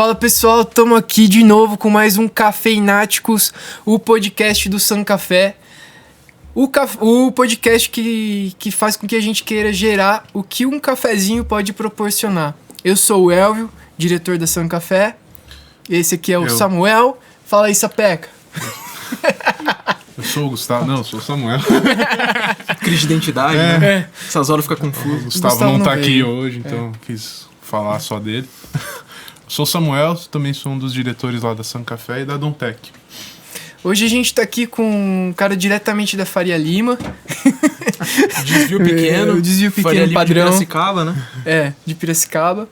Fala pessoal, estamos aqui de novo com mais um Cafeináticos, o podcast do San Café. O podcast que faz com que a gente queira gerar o que um cafezinho pode proporcionar. Eu sou o Elvio, diretor da San Café. Esse aqui é o Samuel. Fala aí, Sapeca. Eu sou o Gustavo. Não, eu sou o Samuel. Crise de identidade, né? Essas horas fica confuso. O Gustavo não tá aqui hoje, então quis falar só dele. Eu sou o Samuel, também sou um dos diretores lá da San Café e da Dontec. Hoje a gente tá aqui com um cara diretamente da Faria Lima. Desvio pequeno. Desvio pequeno Faria Lima padrão. De Piracicaba, né? De Piracicaba.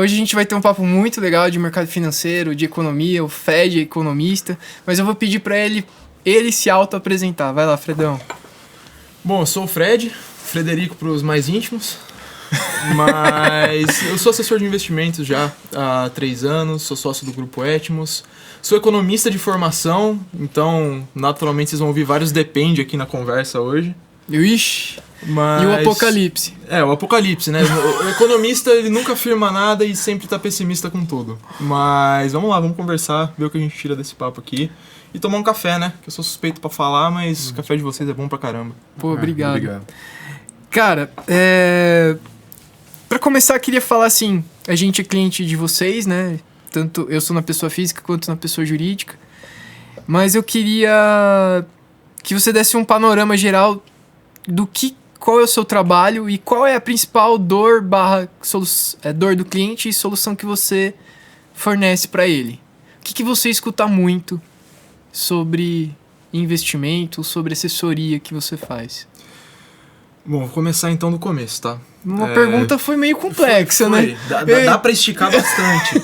Hoje a gente vai ter um papo muito legal de mercado financeiro, de economia. O Fred é economista. Mas eu vou pedir pra ele se auto-apresentar. Vai lá, Fredão. Bom, eu sou o Frederico pros mais íntimos. Mas eu sou assessor de investimentos já há 3 anos, sou sócio do Grupo Etmos, sou economista de formação, então naturalmente vocês vão ouvir vários depende aqui na conversa hoje. Ixi, mas... E o apocalipse. O apocalipse, né? O economista ele nunca afirma nada e sempre tá pessimista com tudo. Mas vamos lá, vamos conversar, ver o que a gente tira desse papo aqui. E tomar um café, né? Que eu sou suspeito pra falar, mas o café de vocês é bom pra caramba. Pô, obrigado. Cara, pra começar, queria falar assim, a gente é cliente de vocês, né? Tanto eu sou na pessoa física quanto na pessoa jurídica. Mas eu queria que você desse um panorama geral do qual é o seu trabalho e qual é a principal dor do cliente e solução que você fornece para ele. O que você escuta muito sobre investimento, sobre assessoria que você faz? Bom, vou começar então do começo, tá? Uma pergunta foi meio complexa, né? Dá pra esticar bastante.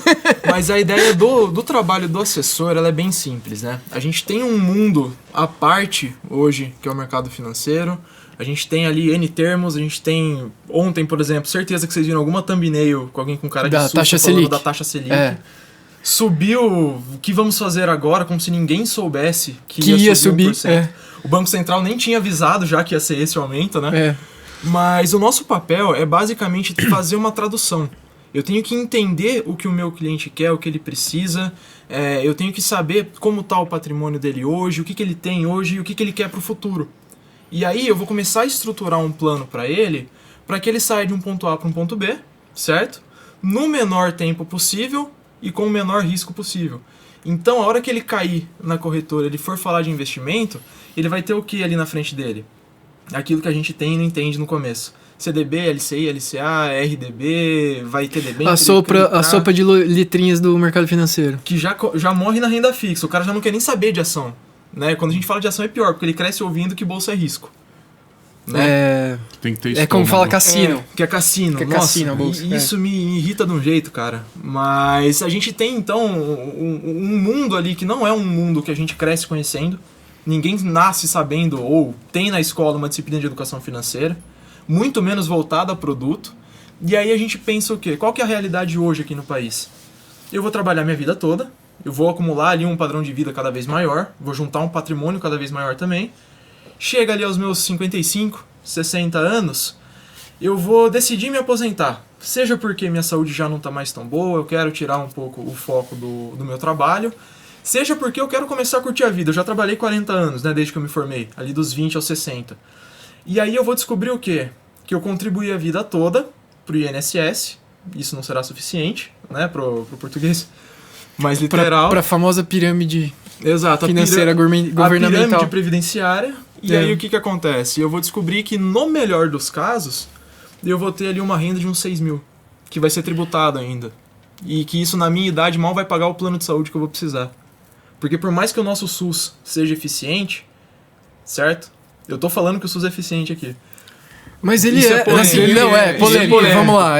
Mas a ideia do trabalho do assessor, ela é bem simples, né? A gente tem um mundo à parte hoje, que é o mercado financeiro. A gente tem ali N termos, a gente tem... Ontem, por exemplo, certeza que vocês viram alguma thumbnail com alguém com cara de susto falando da taxa Selic. Subiu, o que vamos fazer agora, como se ninguém soubesse que ia subir 1%. O Banco Central nem tinha avisado já que ia ser esse o aumento, né? Mas o nosso papel é basicamente fazer uma tradução. Eu tenho que entender o que o meu cliente quer, o que ele precisa. Eu tenho que saber como está o patrimônio dele hoje, o que ele tem hoje e o que ele quer para o futuro. E aí eu vou começar a estruturar um plano para ele que ele saia de um ponto A para um ponto B, certo? No menor tempo possível e com o menor risco possível. Então, a hora que ele cair na corretora, ele for falar de investimento, ele vai ter o que ali na frente dele? Aquilo que a gente tem e não entende no começo. CDB, LCI, LCA, RDB, vai ter debênture... A sopa de letrinhas do mercado financeiro. Que já morre na renda fixa, o cara já não quer nem saber de ação. Né? Quando a gente fala de ação é pior, porque ele cresce ouvindo que bolsa é risco. Né? Tem que ter É como fala cassino. Que é cassino. Que é Nossa, cassino a bolsa. Isso me irrita de um jeito, cara. Mas a gente tem, então, um mundo ali que não é um mundo que a gente cresce conhecendo. Ninguém nasce sabendo ou tem na escola uma disciplina de educação financeira. Muito menos voltada a produto. E aí a gente pensa o quê? Qual que é a realidade hoje aqui no país? Eu vou trabalhar minha vida toda. Eu vou acumular ali um padrão de vida cada vez maior. Vou juntar um patrimônio cada vez maior também. Chega ali aos meus 55, 60 anos, eu vou decidir me aposentar. Seja porque minha saúde já não está mais tão boa, eu quero tirar um pouco o foco do meu trabalho. Seja porque eu quero começar a curtir a vida. Eu já trabalhei 40 anos, né, desde que eu me formei, ali dos 20 aos 60. E aí eu vou descobrir o quê? Que eu contribuí a vida toda pro INSS. Isso não será suficiente, né, pro português mais literal. Para a famosa pirâmide financeira a governamental. Pirâmide previdenciária. E aí o que acontece? Eu vou descobrir que no melhor dos casos, eu vou ter ali uma renda de uns 6 mil, que vai ser tributado ainda. E que isso na minha idade mal vai pagar o plano de saúde que eu vou precisar. Porque por mais que o nosso SUS seja eficiente, certo? Eu tô falando que o SUS é eficiente aqui. Mas ele isso é polêmico. Vamos lá,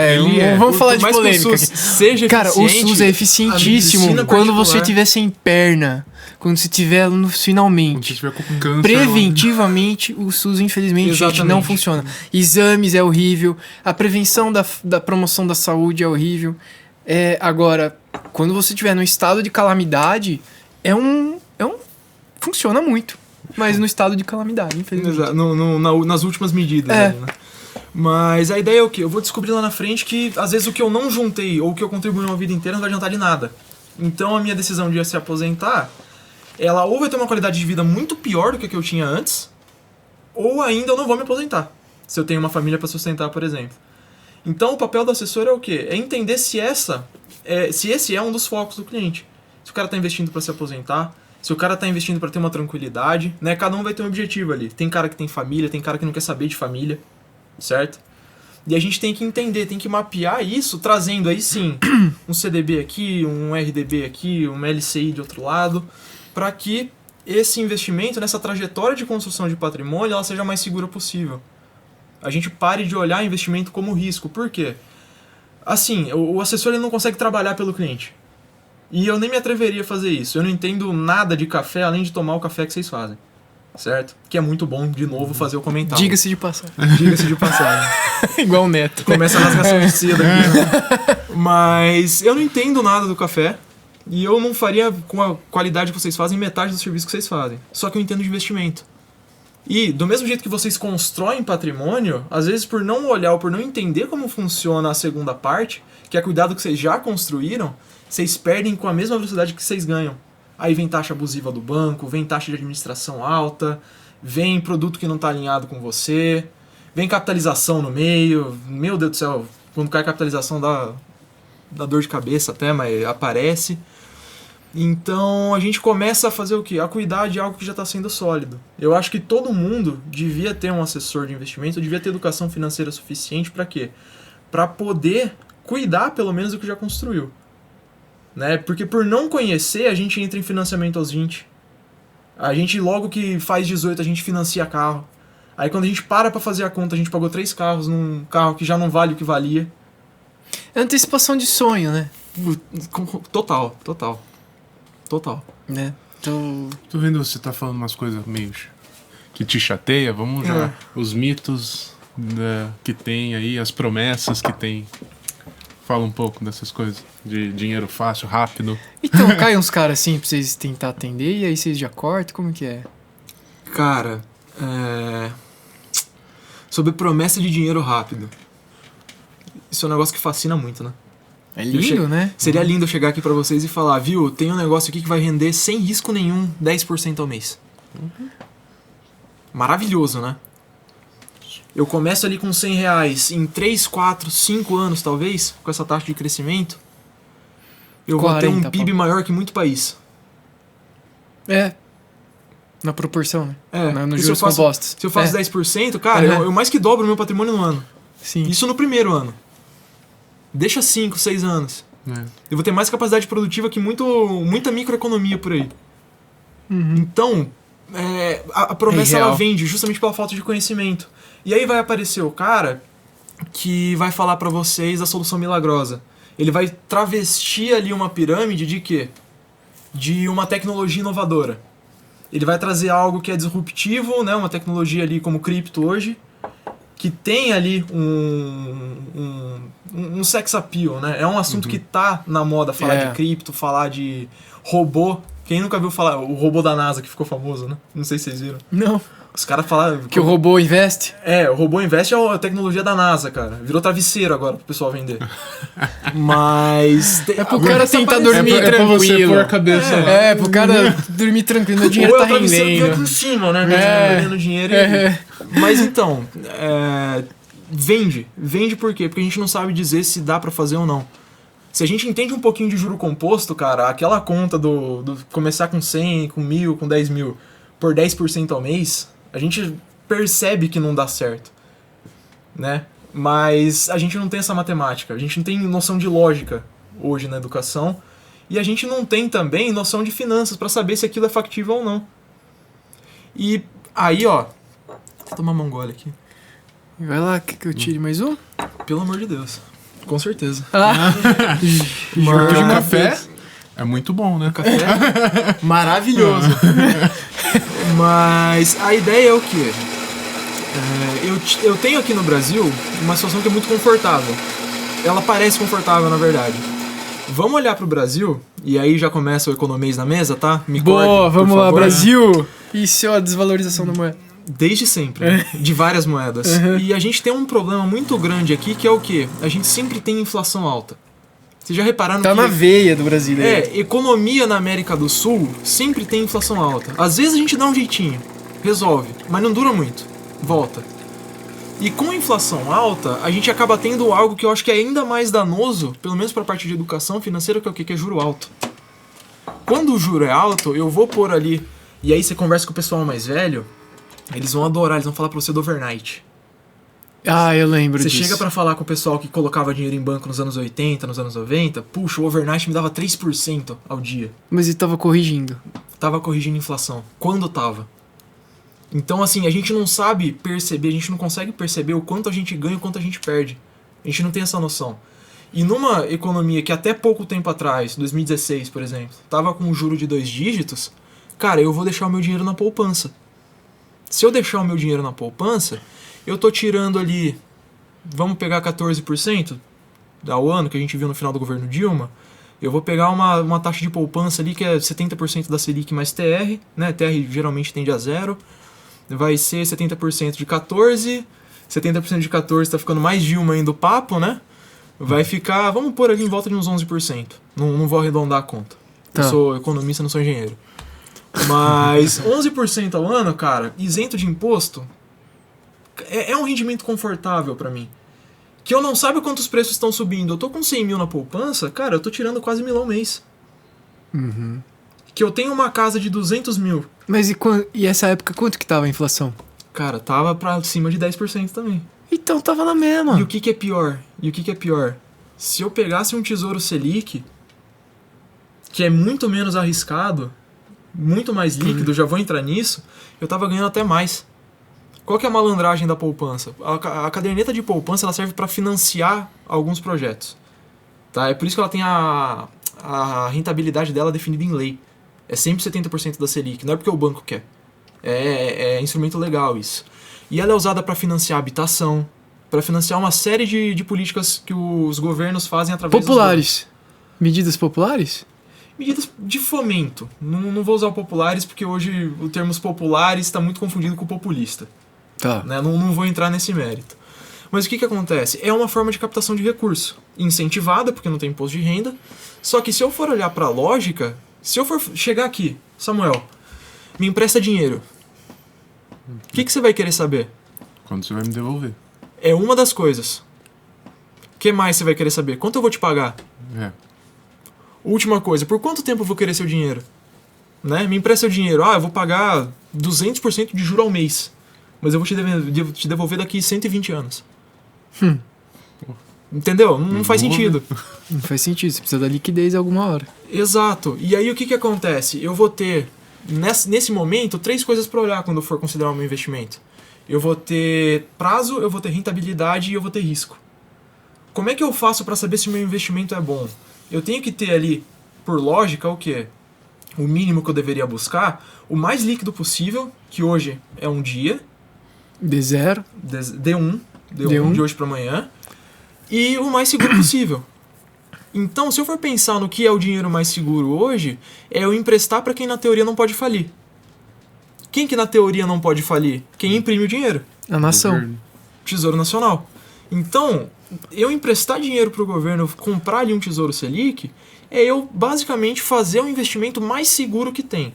vamos falar de polêmica. O SUS seja cara, eficiente, o SUS é eficientíssimo quando você tiver sem perna, quando você tiver finalmente. Quando você tiver com câncer. Preventivamente, o SUS, infelizmente, gente, não funciona. Exames é horrível, a prevenção da promoção da saúde é horrível. Agora, quando você tiver no estado de calamidade, funciona muito. Mas no estado de calamidade, infelizmente. Exato, nas últimas medidas. Aí, né? Mas a ideia é o quê? Eu vou descobrir lá na frente que às vezes o que eu não juntei ou o que eu contribuí uma vida inteira não vai adiantar de nada. Então a minha decisão de se aposentar, ela ou vai ter uma qualidade de vida muito pior do que a que eu tinha antes, ou ainda eu não vou me aposentar, se eu tenho uma família para sustentar, por exemplo. Então o papel do assessor é o quê? É entender se esse é um dos focos do cliente. Se o cara está investindo para se aposentar, se o cara está investindo para ter uma tranquilidade, né? Cada um vai ter um objetivo ali. Tem cara que tem família, tem cara que não quer saber de família, certo? E a gente tem que entender, tem que mapear isso, trazendo aí sim um CDB aqui, um RDB aqui, um LCI de outro lado, para que esse investimento, nessa trajetória de construção de patrimônio, ela seja mais segura possível. A gente pare de olhar investimento como risco. Por quê? Assim, o assessor ele não consegue trabalhar pelo cliente. E eu nem me atreveria a fazer isso. Eu não entendo nada de café, além de tomar o café que vocês fazem. Certo? Que é muito bom, de novo, fazer o comentário. Diga-se de passagem. Diga-se de passagem. Igual o Neto. Começa a rasgação de seda aqui, né? Mas eu não entendo nada do café. E eu não faria, com a qualidade que vocês fazem, metade do serviço que vocês fazem. Só que eu entendo de investimento. E, do mesmo jeito que vocês constroem patrimônio, às vezes por não olhar ou por não entender como funciona a segunda parte, que é cuidar do que vocês já construíram, vocês perdem com a mesma velocidade que vocês ganham. Aí vem taxa abusiva do banco, vem taxa de administração alta, vem produto que não está alinhado com você, vem capitalização no meio. Meu Deus do céu, quando cai capitalização dá dor de cabeça até, mas aparece. Então a gente começa a fazer o quê? A cuidar de algo que já está sendo sólido. Eu acho que todo mundo devia ter um assessor de investimento, devia ter educação financeira suficiente para quê? Para poder cuidar pelo menos do que já construiu. Né? Porque por não conhecer, a gente entra em financiamento aos 20. A gente logo que faz 18, a gente financia carro. Aí quando a gente para fazer a conta, a gente pagou 3 carros num carro que já não vale o que valia. É antecipação de sonho, né? Total. Né? Então... Tô vendo você tá falando umas coisas meio que te chateia. Vamos já. Os mitos que tem aí, as promessas que tem. Fala um pouco dessas coisas. De dinheiro fácil, rápido. Então, cai uns caras assim pra vocês tentar atender e aí vocês já cortam? Como que é? Cara, sobre promessa de dinheiro rápido. Isso é um negócio que fascina muito, né? É lindo, né? Seria lindo eu chegar aqui pra vocês e falar, viu, tem um negócio aqui que vai render sem risco nenhum 10% ao mês. Maravilhoso, né? Eu começo ali com R$100 em 3, 4, 5 anos talvez, com essa taxa de crescimento, eu vou ter um PIB maior que muito país. Na proporção, né? No juros compostos. Se eu faço 10%, cara, eu mais que dobro o meu patrimônio no ano. Sim. Isso no primeiro ano. Deixa 5, 6 anos. Eu vou ter mais capacidade produtiva que muita microeconomia por aí. Então, a promessa ela vende justamente pela falta de conhecimento. E aí vai aparecer o cara que vai falar pra vocês a solução milagrosa. Ele vai travestir ali uma pirâmide de quê? De uma tecnologia inovadora. Ele vai trazer algo que é disruptivo, né? Uma tecnologia ali como cripto hoje, que tem ali um sex appeal, né? É um assunto que tá na moda, falar de cripto, falar de robô. Quem nunca viu falar o robô da NASA que ficou famoso, né? Não sei se vocês viram. Não. Os caras falaram... Que o robô investe? O robô investe é a tecnologia da NASA, cara. Virou travesseiro agora pro pessoal vender. Mas... pro cara tentar dormir tranquilo. Pra você pôr a cabeça lá. Pro cara dormir tranquilo. O dinheiro tá rendendo. Por cima, né? Vendendo dinheiro. Mas então, vende. Vende por quê? Porque a gente não sabe dizer se dá pra fazer ou não. Se a gente entende um pouquinho de juro composto, cara, aquela conta do começar com 100, com 1.000, com 10 mil, por 10% ao mês, a gente percebe que não dá certo, né? Mas a gente não tem essa matemática, a gente não tem noção de lógica hoje na educação, e a gente não tem também noção de finanças para saber se aquilo é factível ou não. E aí, ó, vou tomar uma gole aqui. Vai lá, que eu tire mais um? Pelo amor de Deus. Com certeza. Jogo de café é muito bom, né? Café maravilhoso. Mas a ideia é o quê? Eu tenho aqui no Brasil uma situação que é muito confortável. Ela parece confortável, na verdade. Vamos olhar pro Brasil, e aí já começa o economês na mesa, tá? Boa, vamos lá, Brasil! Isso é a desvalorização da moeda. Desde sempre, né? De várias moedas. E a gente tem um problema muito grande aqui, que é o quê? A gente sempre tem inflação alta. Vocês já repararam Tá que... na veia do brasileiro. Economia na América do Sul sempre tem inflação alta. Às vezes a gente dá um jeitinho, resolve, mas não dura muito, volta. E com inflação alta, a gente acaba tendo algo que eu acho que é ainda mais danoso, pelo menos para a parte de educação financeira, que é o quê? Que é juro alto. Quando o juro é alto, eu vou pôr ali, e aí você conversa com o pessoal mais velho, eles vão adorar, eles vão falar pra você do overnight. Ah, eu lembro Você disso. chega pra falar com o pessoal que colocava dinheiro em banco nos anos 80, nos anos 90, puxa, o overnight me dava 3% ao dia. Mas ele tava corrigindo. Tava corrigindo a inflação. Quando tava? Então, assim, a gente não sabe perceber, a gente não consegue perceber o quanto a gente ganha e o quanto a gente perde. A gente não tem essa noção. E numa economia que até pouco tempo atrás, 2016, por exemplo, tava com um juro de 2 dígitos, cara, eu vou deixar o meu dinheiro na poupança. Se eu deixar o meu dinheiro na poupança, eu tô tirando ali, vamos pegar 14% ao ano, que a gente viu no final do governo Dilma, eu vou pegar uma taxa de poupança ali que é 70% da Selic mais TR, né? TR geralmente tende a 0, vai ser 70% de 14, 70% de 14 tá ficando mais Dilma ainda o papo, né? Vai ficar, vamos pôr ali em volta de uns 11%. Não vou arredondar a conta. Tá. Eu sou economista, não sou engenheiro. Mas 11% ao ano, cara, isento de imposto, é um rendimento confortável pra mim. Que eu não sabe quantos preços estão subindo. Eu tô com 100 mil na poupança, cara, eu tô tirando quase 1.000 ao mês. Que eu tenho uma casa de 200 mil. Mas e essa época, quanto que tava a inflação? Cara, tava pra cima de 10% também. Então tava na mesma. E o que é pior? Se eu pegasse um Tesouro Selic, que é muito menos arriscado, muito mais líquido, já vou entrar nisso, eu tava ganhando até mais. Qual que é a malandragem da poupança? A caderneta de poupança ela serve para financiar alguns projetos. Tá? É por isso que ela tem a rentabilidade dela definida em lei. É sempre 70% da Selic, não é porque o banco quer. É instrumento legal isso. E ela é usada para financiar habitação, para financiar uma série de políticas que os governos fazem através Populares. Medidas populares? medidas de fomento. Não vou usar o populares porque hoje o termo populares está muito confundido com populista. Tá. Né? Não vou entrar nesse mérito. Mas o que acontece? É uma forma de captação de recurso. Incentivada, porque não tem imposto de renda. Só que se eu for olhar para a lógica, se eu for chegar aqui, Samuel, me empresta dinheiro. O que você vai querer saber? Quando você vai me devolver. É uma das coisas. O que mais você vai querer saber? Quanto eu vou te pagar? É. Última coisa, por quanto tempo eu vou querer seu dinheiro? Né? Me empresta seu dinheiro. Eu vou pagar 200% de juro ao mês. Mas eu vou te devolver daqui 120 anos. Entendeu? Não faz sentido. Não faz sentido, você precisa da liquidez alguma hora. Exato. E aí o que acontece? Eu vou ter, nesse momento, 3 coisas para olhar quando eu for considerar o meu investimento. Eu vou ter prazo, eu vou ter rentabilidade e eu vou ter risco. Como é que eu faço para saber se o meu investimento é bom? Eu tenho que ter ali, por lógica, o quê? O mínimo que eu deveria buscar, o mais líquido possível, que hoje é um dia. D0. D1 de hoje para amanhã. E o mais seguro possível. Então, se eu for pensar no que é o dinheiro mais seguro hoje, é eu emprestar para quem na teoria não pode falir. Quem que na teoria não pode falir? Quem imprime o dinheiro. A nação. Governo. Tesouro Nacional. Então, eu emprestar dinheiro para o governo, comprar ali um Tesouro Selic, é eu basicamente fazer o investimento mais seguro que tem.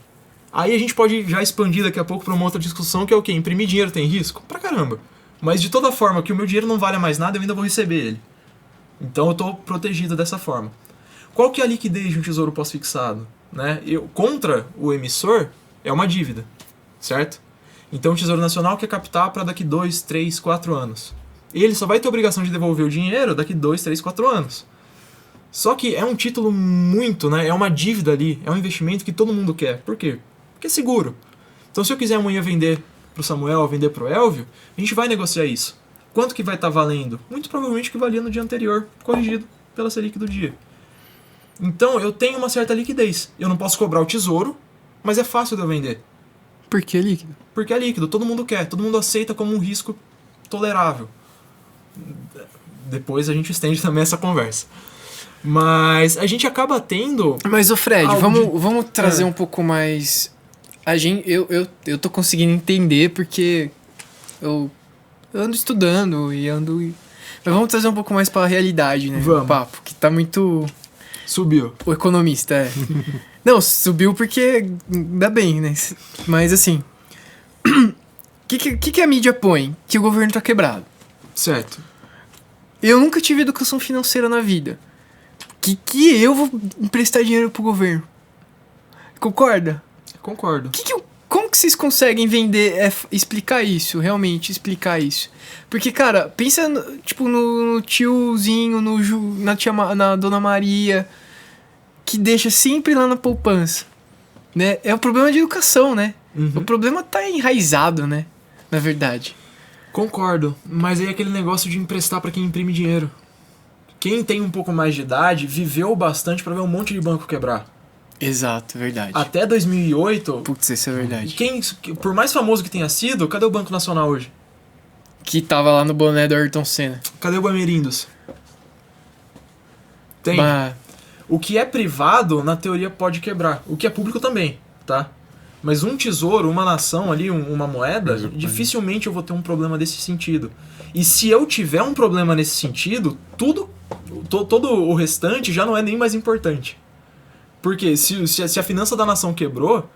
Aí a gente pode já expandir daqui a pouco para uma outra discussão, que é o quê? Imprimir dinheiro tem risco? Pra caramba. Mas de toda forma, que o meu dinheiro não vale mais nada, eu ainda vou receber ele. Então eu estou protegido dessa forma. Qual que é a liquidez de um tesouro pós-fixado? Né? Contra o emissor, é uma dívida, certo? Então o Tesouro Nacional quer captar para daqui 2, 3, 4 anos. Ele só vai ter obrigação de devolver o dinheiro daqui 2, 3, 4 anos. Só que é um título muito, né? É uma dívida ali, é um investimento que todo mundo quer. Por quê? Porque é seguro. Então se eu quiser amanhã vender pro Samuel, vender pro Elvio, a gente vai negociar isso. Quanto que vai estar valendo? Muito provavelmente o que valia no dia anterior, corrigido pela Selic do dia. Então eu tenho uma certa liquidez. Eu não posso cobrar o tesouro, mas é fácil de eu vender. Por que líquido? Porque é líquido, todo mundo quer, todo mundo aceita como um risco tolerável. Depois a gente estende também essa conversa. Mas a gente acaba tendo... Mas, ô Fred, vamos trazer um pouco mais eu tô conseguindo entender porque eu ando estudando e ando... Mas vamos trazer um pouco mais pra realidade, né? Vamos. O papo, que tá muito... Subiu. O economista, é. Não, subiu porque ainda bem, né? Mas assim... O que a mídia põe? Que o governo tá quebrado. Certo. Eu nunca tive educação financeira na vida. Que eu vou emprestar dinheiro pro governo? Concorda? Concordo. Como que vocês conseguem vender, explicar isso, realmente explicar isso? Porque, cara, pensa no tiozinho, na Dona Maria, que deixa sempre lá na poupança, né? É o problema de educação, né? Uhum. O problema tá enraizado, né? Na verdade. Concordo, mas aí é aquele negócio de emprestar pra quem imprime dinheiro. Quem tem um pouco mais de idade viveu bastante pra ver um monte de banco quebrar. Exato, verdade. Até 2008, Putz, isso é verdade. por mais famoso que tenha sido, cadê o Banco Nacional hoje? Que tava lá no boné do Ayrton Senna. Cadê o Bamerindos? Tem. Bah, O que é privado, na teoria, pode quebrar. O que é público também, tá? Mas um tesouro, uma nação ali, uma moeda, dificilmente eu vou ter um problema desse sentido. E se eu tiver um problema nesse sentido, todo o restante já não é nem mais importante. Porque se a finança da nação quebrou,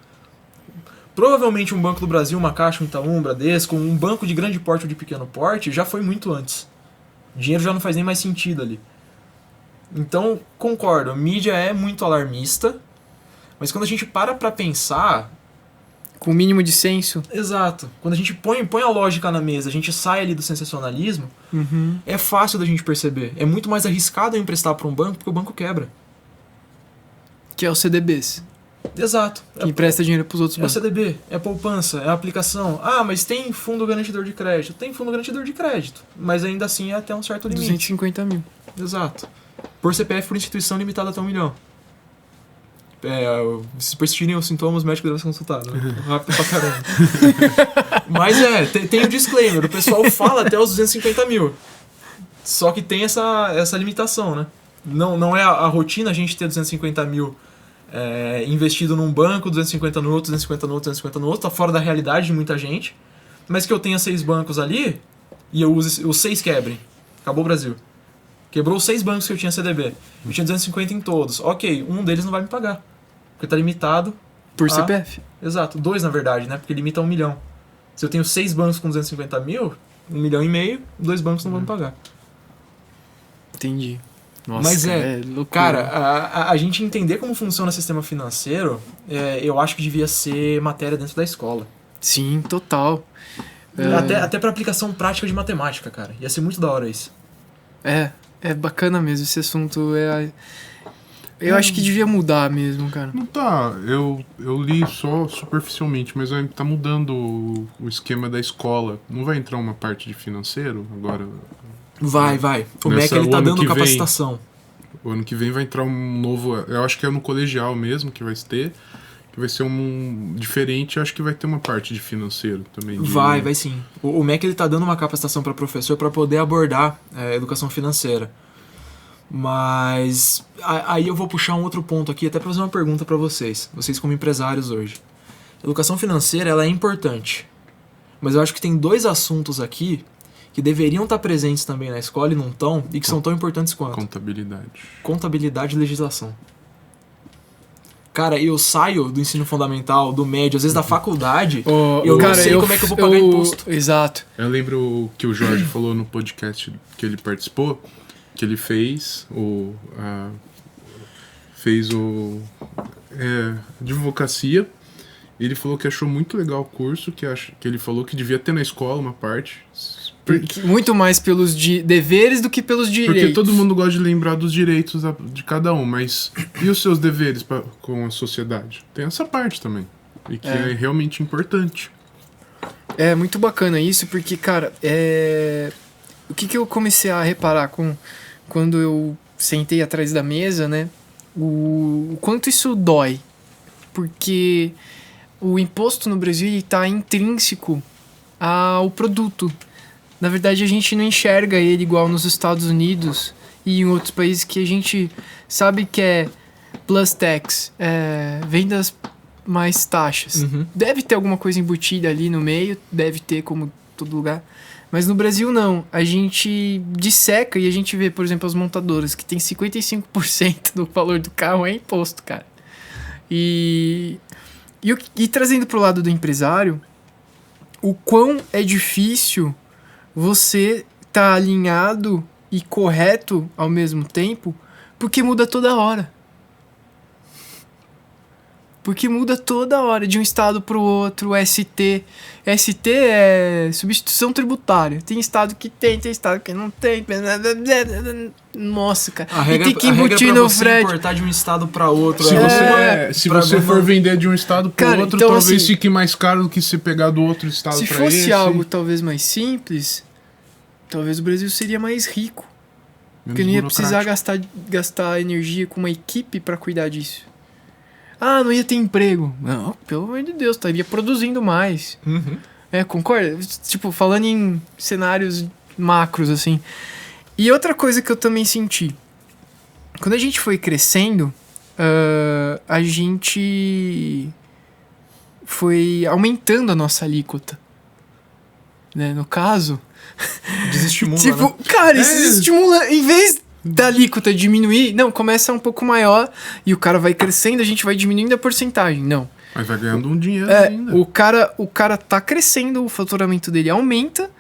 provavelmente um Banco do Brasil, uma Caixa, um Itaú, um Bradesco, um banco de grande porte ou de pequeno porte, já foi muito antes. O dinheiro já não faz nem mais sentido ali. Então, concordo, a mídia é muito alarmista, mas quando a gente para pra pensar... com o mínimo de senso. Exato. Quando a gente põe a lógica na mesa, a gente sai ali do sensacionalismo, é fácil da gente perceber. É muito mais arriscado eu emprestar pra um banco, porque o banco quebra. Que é o CDBs. Exato. Que empresta dinheiro pros outros É o bancos. CDB, é poupança, é a aplicação. Ah, mas tem fundo garantidor de crédito. Tem fundo garantidor de crédito. Mas ainda assim é até um certo limite. 250 mil. Exato. Por CPF, por instituição limitada até 1 milhão. Se persistirem os sintomas, o médico deve ser consultado. Né? Rápido pra caramba. Mas tem o disclaimer. O pessoal fala até os 250 mil. Só que tem essa limitação, né? Não é a rotina a gente ter 250 mil investido num banco, 250 no outro, 250 no outro, 250 no outro. Tá fora da realidade de muita gente. Mas que eu tenha 6 bancos ali e eu use os 6 quebrem. Acabou o Brasil. Quebrou os 6 bancos que eu tinha CDB. Eu tinha 250 em todos. Ok, um deles não vai me pagar. Porque tá limitado Por CPF. Exato, 2 na verdade, né? Porque limita a 1 milhão. Se eu tenho 6 bancos com 250 mil, 1,5 milhão, 2 bancos não vão me pagar. Entendi. Nossa, Mas loucura. cara, a gente entender como funciona o sistema financeiro, eu acho que devia ser matéria dentro da escola. Sim, total. Até pra aplicação prática de matemática, cara. Ia ser muito da hora isso. É bacana mesmo esse assunto. Eu acho que devia mudar mesmo, cara. Não tá, eu li só superficialmente, mas tá mudando o esquema da escola. Não vai entrar uma parte de financeiro agora? Vai. O MEC ele tá dando capacitação. O ano que vem vai entrar um novo... Eu acho que é no colegial mesmo que vai ter. Que vai ser um diferente. Acho que vai ter uma parte de financeiro também. Vai sim. O MEC ele tá dando uma capacitação para professor para poder abordar educação financeira. Mas aí eu vou puxar um outro ponto aqui, até para fazer uma pergunta para vocês como empresários hoje. Educação financeira ela é importante, mas eu acho que tem 2 assuntos aqui que deveriam estar presentes também na escola e não estão, e que são tão importantes quanto contabilidade e legislação. Cara, eu saio do ensino fundamental, do médio, às vezes da faculdade, eu não sei como é que eu vou pagar imposto. Exato. Eu lembro que o Jorge falou no podcast que ele participou, que ele fez advocacia. Ele falou que achou muito legal o curso, que ele falou que devia ter na escola uma parte. Muito mais pelos deveres do que pelos direitos. Porque todo mundo gosta de lembrar dos direitos de cada um, mas e os seus deveres com a sociedade? Tem essa parte também, e que é realmente importante. É muito bacana isso, porque, cara, o que eu comecei a reparar quando eu sentei atrás da mesa, né? O quanto isso dói. Porque o imposto no Brasil está intrínseco ao produto. Na verdade, a gente não enxerga ele igual nos Estados Unidos e em outros países que a gente sabe que é plus tax, vendas mais taxas. Uhum. Deve ter alguma coisa embutida ali no meio, deve ter como todo lugar. Mas no Brasil não. A gente disseca e a gente vê, por exemplo, as montadoras que tem 55% do valor do carro é imposto, cara. E trazendo pro lado do empresário, o quão é difícil você tá alinhado e correto ao mesmo tempo, porque muda toda hora. Porque muda toda hora, de um estado pro outro, ST. ST é substituição tributária. Tem estado que tem estado que não tem. Nossa, cara. A regra, e tem que a regra embutir pra no você frete. importar de um estado pra outro. Se você for vender de um estado pro Cara, outro, então, talvez assim, fique mais caro do que se pegar do outro estado Se pra fosse esse. algo talvez mais simples, talvez o Brasil seria mais rico. Porque não ia precisar gastar energia com uma equipe pra cuidar disso. Ah, não ia ter emprego. Não, pelo amor de Deus, estaria produzindo mais. Uhum. Concorda? Tipo, falando em cenários macros, assim. E outra coisa que eu também senti. Quando a gente foi crescendo, a gente foi aumentando a nossa alíquota. Né? No caso... Desestimula, tipo, né? cara, isso desestimula. Em vez da alíquota diminuir, não, começa um pouco maior e o cara vai crescendo, a gente vai diminuindo a porcentagem. Não. Mas vai ganhando um dinheiro ainda. O cara tá crescendo, o faturamento dele aumenta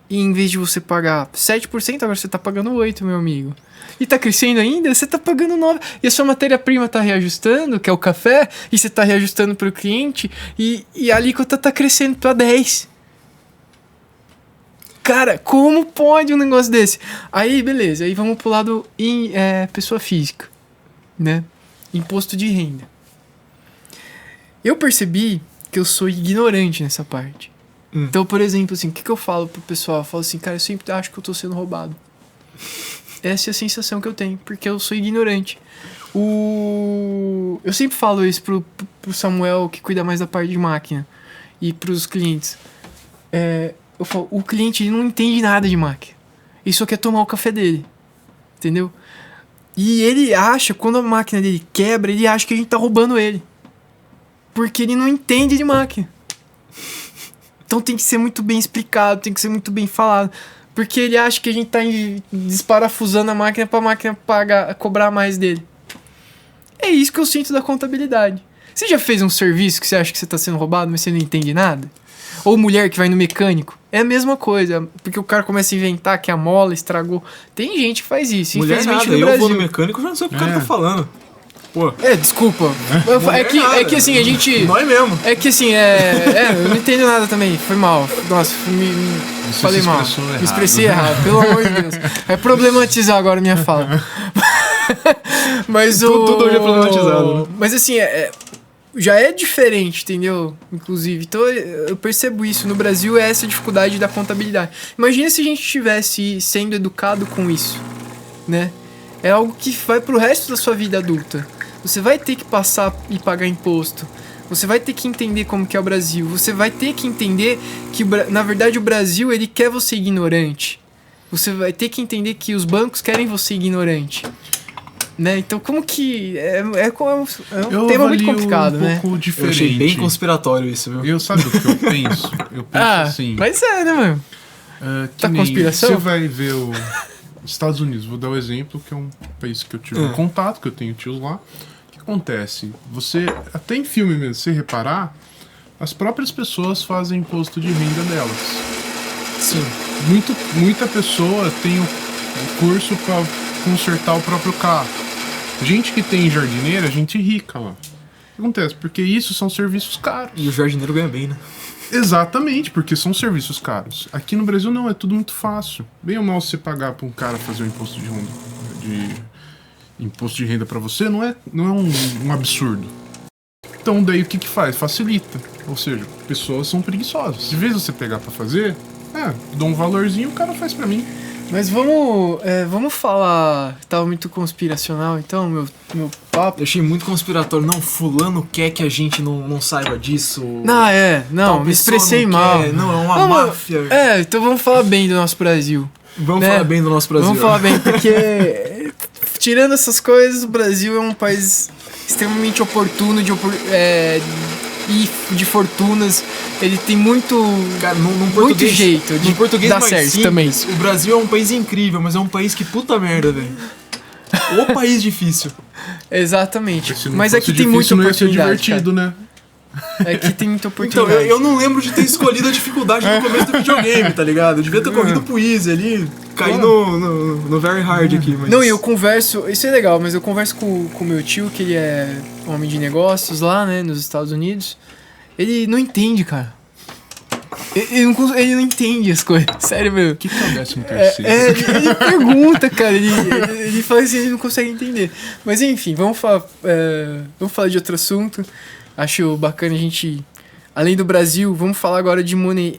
e em vez de você pagar 7%, agora você tá pagando 8%, meu amigo. E tá crescendo ainda, você tá pagando 9%. E a sua matéria-prima tá reajustando, que é o café, e você tá reajustando pro cliente e a alíquota tá crescendo pra 10%. Cara, como pode um negócio desse? Aí, beleza. Aí vamos pro lado pessoa física, né? Imposto de renda. Eu percebi que eu sou ignorante nessa parte. Então, por exemplo, assim, o que eu falo pro pessoal? Eu falo assim, cara, eu sempre acho que eu tô sendo roubado. Essa é a sensação que eu tenho, porque eu sou ignorante. Eu sempre falo isso pro Samuel, que cuida mais da parte de máquina, e pros clientes. Eu falo, o cliente ele não entende nada de máquina. Ele só quer tomar o café dele. Entendeu? E ele acha, quando a máquina dele quebra, ele acha que a gente tá roubando ele. Porque ele não entende de máquina. Então tem que ser muito bem explicado, tem que ser muito bem falado. Porque ele acha que a gente tá desparafusando a máquina pra máquina cobrar mais dele. É isso que eu sinto da contabilidade. Você já fez um serviço que você acha que você tá sendo roubado, mas você não entende nada? Ou mulher que vai no mecânico. É a mesma coisa. Porque o cara começa a inventar que a mola estragou. Tem gente que faz isso. Mulher infelizmente nada, no Brasil. Eu vou no mecânico, já não sei o que o cara tá falando. Pô. Desculpa. É que assim, a gente... Nós mesmo. É que assim, eu não entendo nada também. Foi mal. Nossa, falei mal. Me expressei errado, pelo amor de Deus. É problematizar agora a minha fala. Mas Tudo hoje é problematizado, né? Mas assim, já é diferente, entendeu? Inclusive, então eu percebo isso. No Brasil é essa dificuldade da contabilidade. Imagina se a gente estivesse sendo educado com isso, né? É algo que vai pro resto da sua vida adulta. Você vai ter que passar e pagar imposto. Você vai ter que entender como que é o Brasil. Você vai ter que entender que, na verdade, o Brasil, ele quer você ignorante. Você vai ter que entender que os bancos querem você ignorante. Né? Então, como que... É um tema muito complicado, né? Um pouco diferente. Eu achei bem conspiratório isso, viu? Sabe o que eu penso? Eu penso assim... Mas né, mano? Tá conspiração? Você vai ver os Estados Unidos, vou dar o exemplo, que é um país que eu tive um contato, que eu tenho tios lá. O que acontece? Você, até em filme mesmo, se reparar, as próprias pessoas fazem imposto de renda delas. Sim. Muita pessoa tem o curso para consertar o próprio carro. Gente que tem jardineira, gente rica lá. O que acontece? Porque isso são serviços caros. E o jardineiro ganha bem, né? Exatamente, porque são serviços caros. Aqui no Brasil não, é tudo muito fácil. Bem ou mal você pagar para um cara fazer um imposto de renda para você não é um absurdo. Então daí o que faz? Facilita. Ou seja, pessoas são preguiçosas. Se vez você pegar para fazer, dou um valorzinho, o cara faz para mim. Mas vamos falar... Tava muito conspiracional, então, meu papo. Eu achei muito conspiratório. Não, fulano quer que a gente não saiba disso. Não, me expressei mal. Não, é uma máfia. Então vamos falar bem do nosso Brasil. Vamos falar bem do nosso Brasil. Vamos falar bem, porque... tirando essas coisas, o Brasil é um país extremamente oportuno e de fortunas. Ele tem muito, Cara, num muito português, jeito de num português dar mais certo simples, também. O Brasil é um país incrível, mas é um país que puta merda, velho. O país difícil. Exatamente. Se não Mas fosse aqui tem difícil, muita não ia ser oportunidade, divertido, né? cara. Aqui tem muita Então, oportunidade. eu não lembro de ter escolhido a dificuldade no começo do videogame, tá ligado? Eu devia ter corrido pro easy ali, cair no very hard aqui, mas... Não, e eu converso, isso é legal, mas eu converso com meu tio, que ele é homem de negócios lá, né, nos Estados Unidos. Ele não entende, cara. Ele não entende as coisas, sério, meu. O que é o 13º? Ele pergunta, cara, ele fala assim, ele não consegue entender. Mas enfim, vamos falar de outro assunto. Acho bacana a gente, além do Brasil, vamos falar agora de moeda,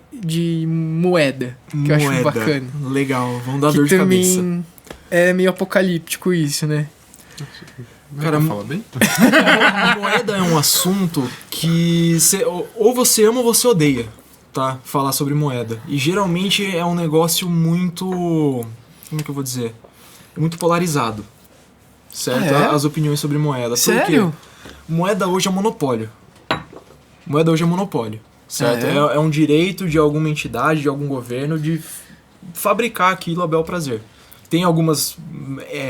que eu acho bacana. Legal, vamos dar Que dor de também cabeça. é meio apocalíptico isso, né? Cara, fala bem? Moeda é um assunto que ou você ama ou você odeia, tá? Falar sobre moeda. E geralmente é um negócio muito... Como que eu vou dizer? Muito polarizado. Certo? Ah, é? As opiniões sobre moeda. Por Sério? quê? Moeda hoje é monopólio. Moeda hoje é monopólio. Certo? É um direito de alguma entidade, de algum governo, de fabricar aquilo a bel prazer. Tem algumas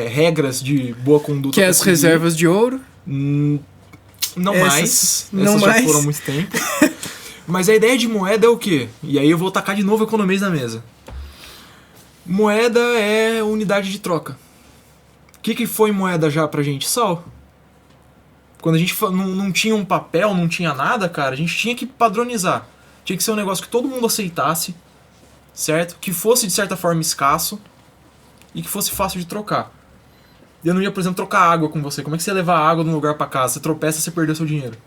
regras de boa conduta. Que é pra as seguir. reservas de ouro. Não Essas- mais. não Essas mais. já foram há muito tempo. Mas a ideia de moeda é o quê? E aí eu vou tacar de novo economês na mesa. Moeda é unidade de troca. O que foi moeda já pra gente? Sal. Quando a gente não tinha um papel, não tinha nada, cara, a gente tinha que padronizar. Tinha que ser um negócio que todo mundo aceitasse, certo? Que fosse, de certa forma, escasso e que fosse fácil de trocar. Eu não ia, por exemplo, trocar água com você. Como é que você ia levar água de um lugar pra casa? Você tropeça, você perdeu seu dinheiro.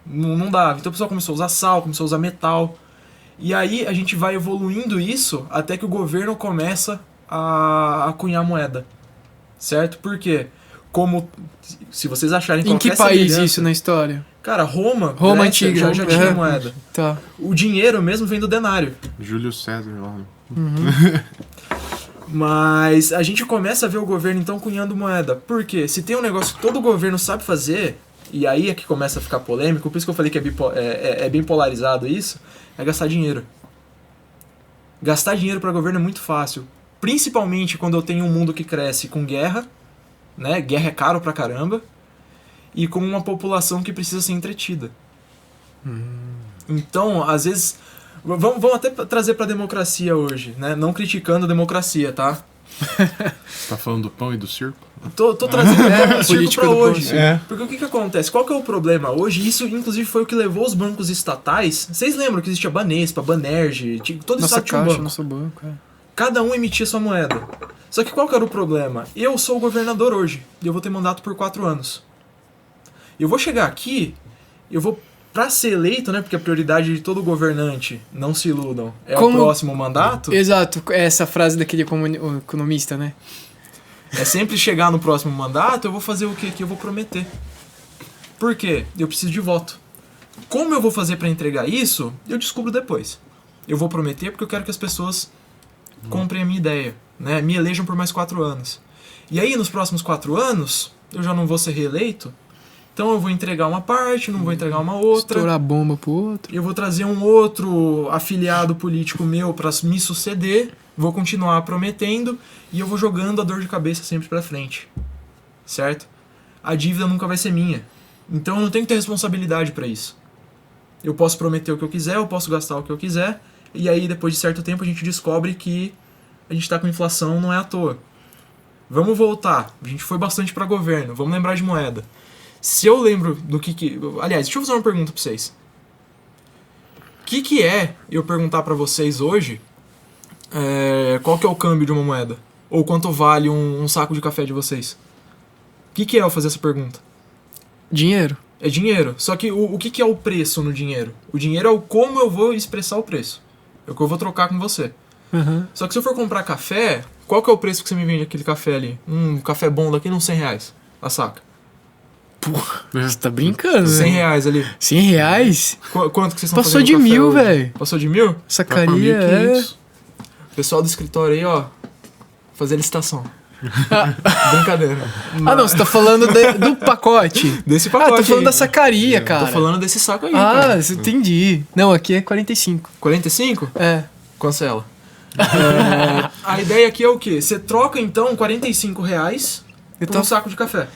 Não dava. Então o pessoal começou a usar sal, começou a usar metal. E aí a gente vai evoluindo isso até que o governo começa a cunhar moeda. Certo? Por quê? Como, se vocês acharem Em que qualquer país semelhança- isso na história? Cara, Roma Grécia, antiga. já tinha Uhum. moeda. Tá. O dinheiro mesmo vem do denário. Júlio César lá. Mas a gente começa a ver o governo então cunhando moeda. Por quê? Se tem um negócio que todo governo sabe fazer, e aí é que começa a ficar polêmico, por isso que eu falei que é bem polarizado isso, é gastar dinheiro. Gastar dinheiro para governo é muito fácil. Principalmente quando eu tenho um mundo que cresce com guerra, né? Guerra é caro pra caramba. E com uma população que precisa ser entretida. Então, às vezes... Vamos até trazer pra democracia hoje, né? Não criticando a democracia, tá? Você tá falando do pão e do circo? Tô trazendo o circo política pra do hoje. pão. É. Porque o que acontece? Qual que é o problema hoje? Isso, inclusive, foi o que levou os bancos estatais... Vocês lembram que existia Banespa, Banerj... Todo Nossa estado tinha um caixa, banco. nosso banco, é. Cada um emitia sua moeda. Só que qual que era o problema? Eu sou o governador hoje. E eu vou ter mandato por 4 anos. Eu vou chegar aqui... Pra ser eleito, né? Porque a prioridade de todo governante, não se iludam, é o Como- próximo mandato. Exato, essa frase daquele economista, né? É sempre chegar no próximo mandato, eu vou fazer o quê? Que eu vou prometer. Por quê? Eu preciso de voto. Como eu vou fazer pra entregar isso, eu descubro depois. Eu vou prometer porque eu quero que as pessoas comprem a minha ideia, né? Me elejam por mais 4 anos. E aí, nos próximos 4 anos, eu já não vou ser reeleito, então eu vou entregar uma parte, não vou entregar uma outra. Estourar bomba pro outro. Eu vou trazer um outro afiliado político meu pra me suceder, vou continuar prometendo e eu vou jogando a dor de cabeça sempre pra frente. Certo? A dívida nunca vai ser minha. Então eu não tenho que ter responsabilidade pra isso. Eu posso prometer o que eu quiser, eu posso gastar o que eu quiser, e aí depois de certo tempo a gente descobre que a gente tá com inflação, não é à toa. Vamos voltar. A gente foi bastante pra governo, vamos lembrar de moeda. Se eu lembro do que... Aliás, deixa eu fazer uma pergunta pra vocês. O que é eu perguntar pra vocês hoje qual que é o câmbio de uma moeda? Ou quanto vale um saco de café de vocês? O que é eu fazer essa pergunta? Dinheiro. É dinheiro. Só que o que é o preço no dinheiro? O dinheiro é o como eu vou expressar o preço. É o que eu vou trocar com você. Uhum. Só que se eu for comprar café, qual que é o preço que você me vende aquele café ali? Um café bom daqui, uns 100 reais a saca. Porra, você tá brincando, 100 né? reais ali. 100 reais? Quanto que vocês estão Passou fazendo de café 1.000, hoje? velho. Passou de 1.000? Essa Tá pra carinha é... 1.500. Pessoal do escritório aí, ó. Fazer licitação. Brincadeira. Ah, não, você tá falando do pacote. Desse Ah, pacote tô falando aí. da sacaria, cara. Tô falando desse saco aí, Ah, cara. entendi. Não, aqui é 45. 45? É. Cancela. A ideia aqui é o quê? Você troca, então, R$ 45 por um saco de café.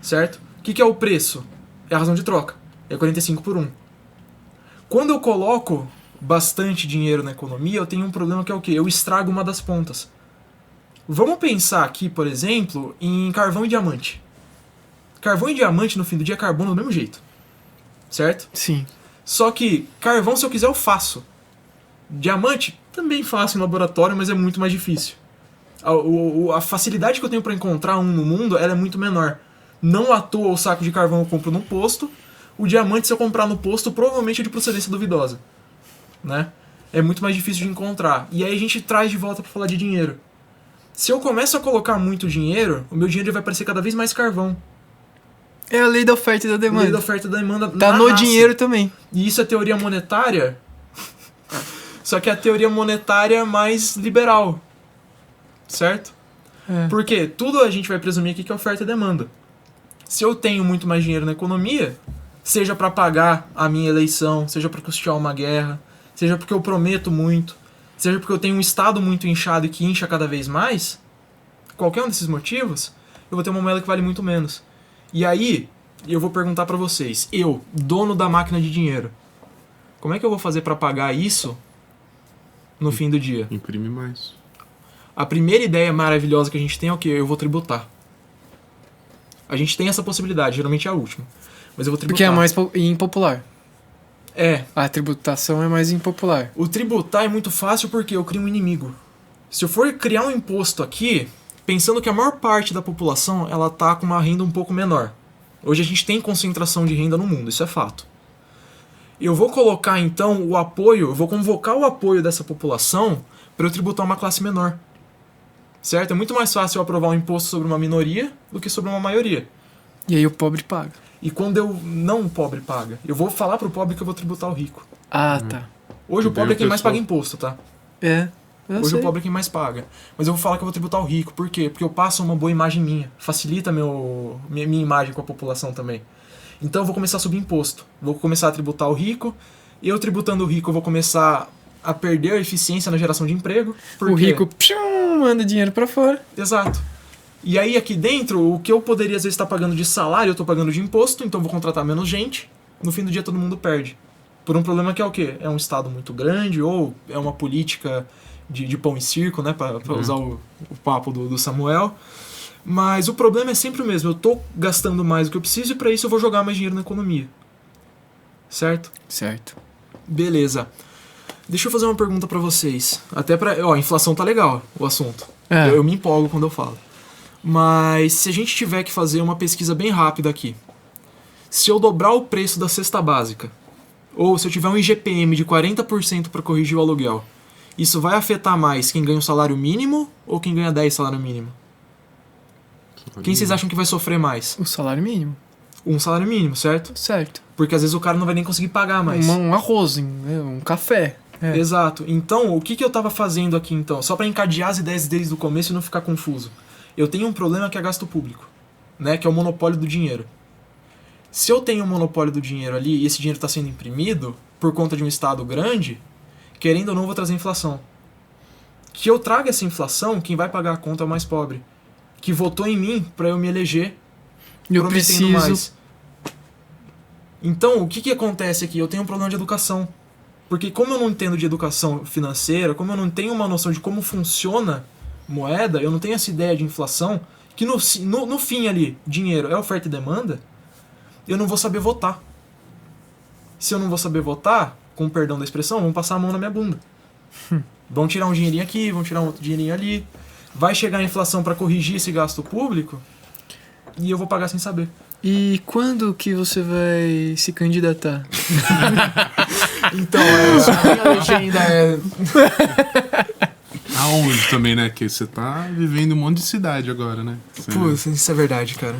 Certo? O que é o preço? É a razão de troca. É 45 por 1. Quando eu coloco bastante dinheiro na economia, eu tenho um problema que é o quê? Eu estrago uma das pontas. Vamos pensar aqui, por exemplo, em carvão e diamante. Carvão e diamante, no fim do dia, é carbono do mesmo jeito. Certo? Sim. Só que carvão, se eu quiser, eu faço. Diamante, também faço em laboratório, mas é muito mais difícil. A facilidade que eu tenho para encontrar um no mundo, ela é muito menor. Não à toa o saco de carvão eu compro no posto. O diamante, se eu comprar no posto, provavelmente é de procedência duvidosa. Né? É muito mais difícil de encontrar. E aí a gente traz de volta para falar de dinheiro. Se eu começo a colocar muito dinheiro, o meu dinheiro vai parecer cada vez mais carvão. É a lei da oferta e da demanda. Lei da oferta e da demanda Tá na no raça. dinheiro também. E isso é teoria monetária, só que é a teoria monetária mais liberal. Certo? É. Porque tudo a gente vai presumir aqui que é oferta e demanda. Se eu tenho muito mais dinheiro na economia, seja para pagar a minha eleição, seja para custear uma guerra, seja porque eu prometo muito, seja porque eu tenho um estado muito inchado e que incha cada vez mais, qualquer um desses motivos, eu vou ter uma moeda que vale muito menos. E aí, eu vou perguntar para vocês, eu, dono da máquina de dinheiro, como é que eu vou fazer para pagar isso no fim do dia? Imprime mais. A primeira ideia maravilhosa que a gente tem é o quê? Eu vou tributar. A gente tem essa possibilidade, geralmente é a última. Mas eu vou tributar. Porque é mais impopular. É. A tributação é mais impopular. O tributar é muito fácil porque eu crio um inimigo. Se eu for criar um imposto aqui, pensando que a maior parte da população ela tá com uma renda um pouco menor. Hoje a gente tem concentração de renda no mundo, isso é fato. Eu vou colocar então o apoio, eu vou convocar o apoio dessa população para eu tributar uma classe menor. Certo? É muito mais fácil eu aprovar um imposto sobre uma minoria do que sobre uma maioria. E aí o pobre paga. E quando eu... Não o pobre paga. Eu vou falar pro pobre que eu vou tributar o rico. Ah, tá. Hoje E o pobre daí é quem o mais pessoal- paga imposto, tá? É. Eu Hoje sei. o pobre é quem mais paga. Mas eu vou falar que eu vou tributar o rico. Por quê? Porque eu passo uma boa imagem minha. Facilita minha imagem com a população também. Então eu vou começar a subir imposto. Vou começar a tributar o rico. E eu tributando o rico, eu vou começar a perder a eficiência na geração de emprego. Por O quê? rico manda dinheiro pra fora. Exato. E aí aqui dentro, o que eu poderia às vezes estar pagando de salário, eu estou pagando de imposto, então eu vou contratar menos gente. No fim do dia todo mundo perde. Por um problema que é o quê? É um estado muito grande ou é uma política de pão e circo, né? Pra usar o papo do Samuel. Mas o problema é sempre o mesmo. Eu estou gastando mais do que eu preciso e para isso eu vou jogar mais dinheiro na economia. Certo? Certo. Beleza. Deixa eu fazer uma pergunta para vocês. Até pra... Ó, a inflação tá legal, o assunto. É. Eu me empolgo quando eu falo. Mas se a gente tiver que fazer uma pesquisa bem rápida aqui, se eu dobrar o preço da cesta básica, ou se eu tiver um IGPM de 40% para corrigir o aluguel, isso vai afetar mais quem ganha o salário mínimo ou quem ganha 10 salário mínimo? Quem vocês acham que vai sofrer mais? O salário mínimo. Um salário mínimo, certo? Certo. Porque às vezes o cara não vai nem conseguir pagar mais. Um arroz, um café. É. Exato. Então, o que eu tava fazendo aqui então? Só para encadear as ideias desde o começo e não ficar confuso. Eu tenho um problema que é gasto público, né? Que é o monopólio do dinheiro. Se eu tenho um monopólio do dinheiro ali e esse dinheiro está sendo imprimido por conta de um estado grande, querendo ou não, eu vou trazer inflação. Que eu traga essa inflação, quem vai pagar a conta é o mais pobre. Que votou em mim para eu me eleger Eu prometendo preciso. mais. Então, o que acontece aqui? Eu tenho um problema de educação. Porque como eu não entendo de educação financeira, como eu não tenho uma noção de como funciona moeda, eu não tenho essa ideia de inflação, que no fim ali, dinheiro é oferta e demanda, eu não vou saber votar. Se eu não vou saber votar, com perdão da expressão, vão passar a mão na minha bunda. Vão tirar um dinheirinho aqui, vão tirar um outro dinheirinho ali. Vai chegar a inflação para corrigir esse gasto público e eu vou pagar sem saber. E quando que você vai se candidatar? Então, a minha legenda é... Aonde também, né? Que você tá vivendo um monte de cidade agora, né? Você... Pô, isso é verdade, cara.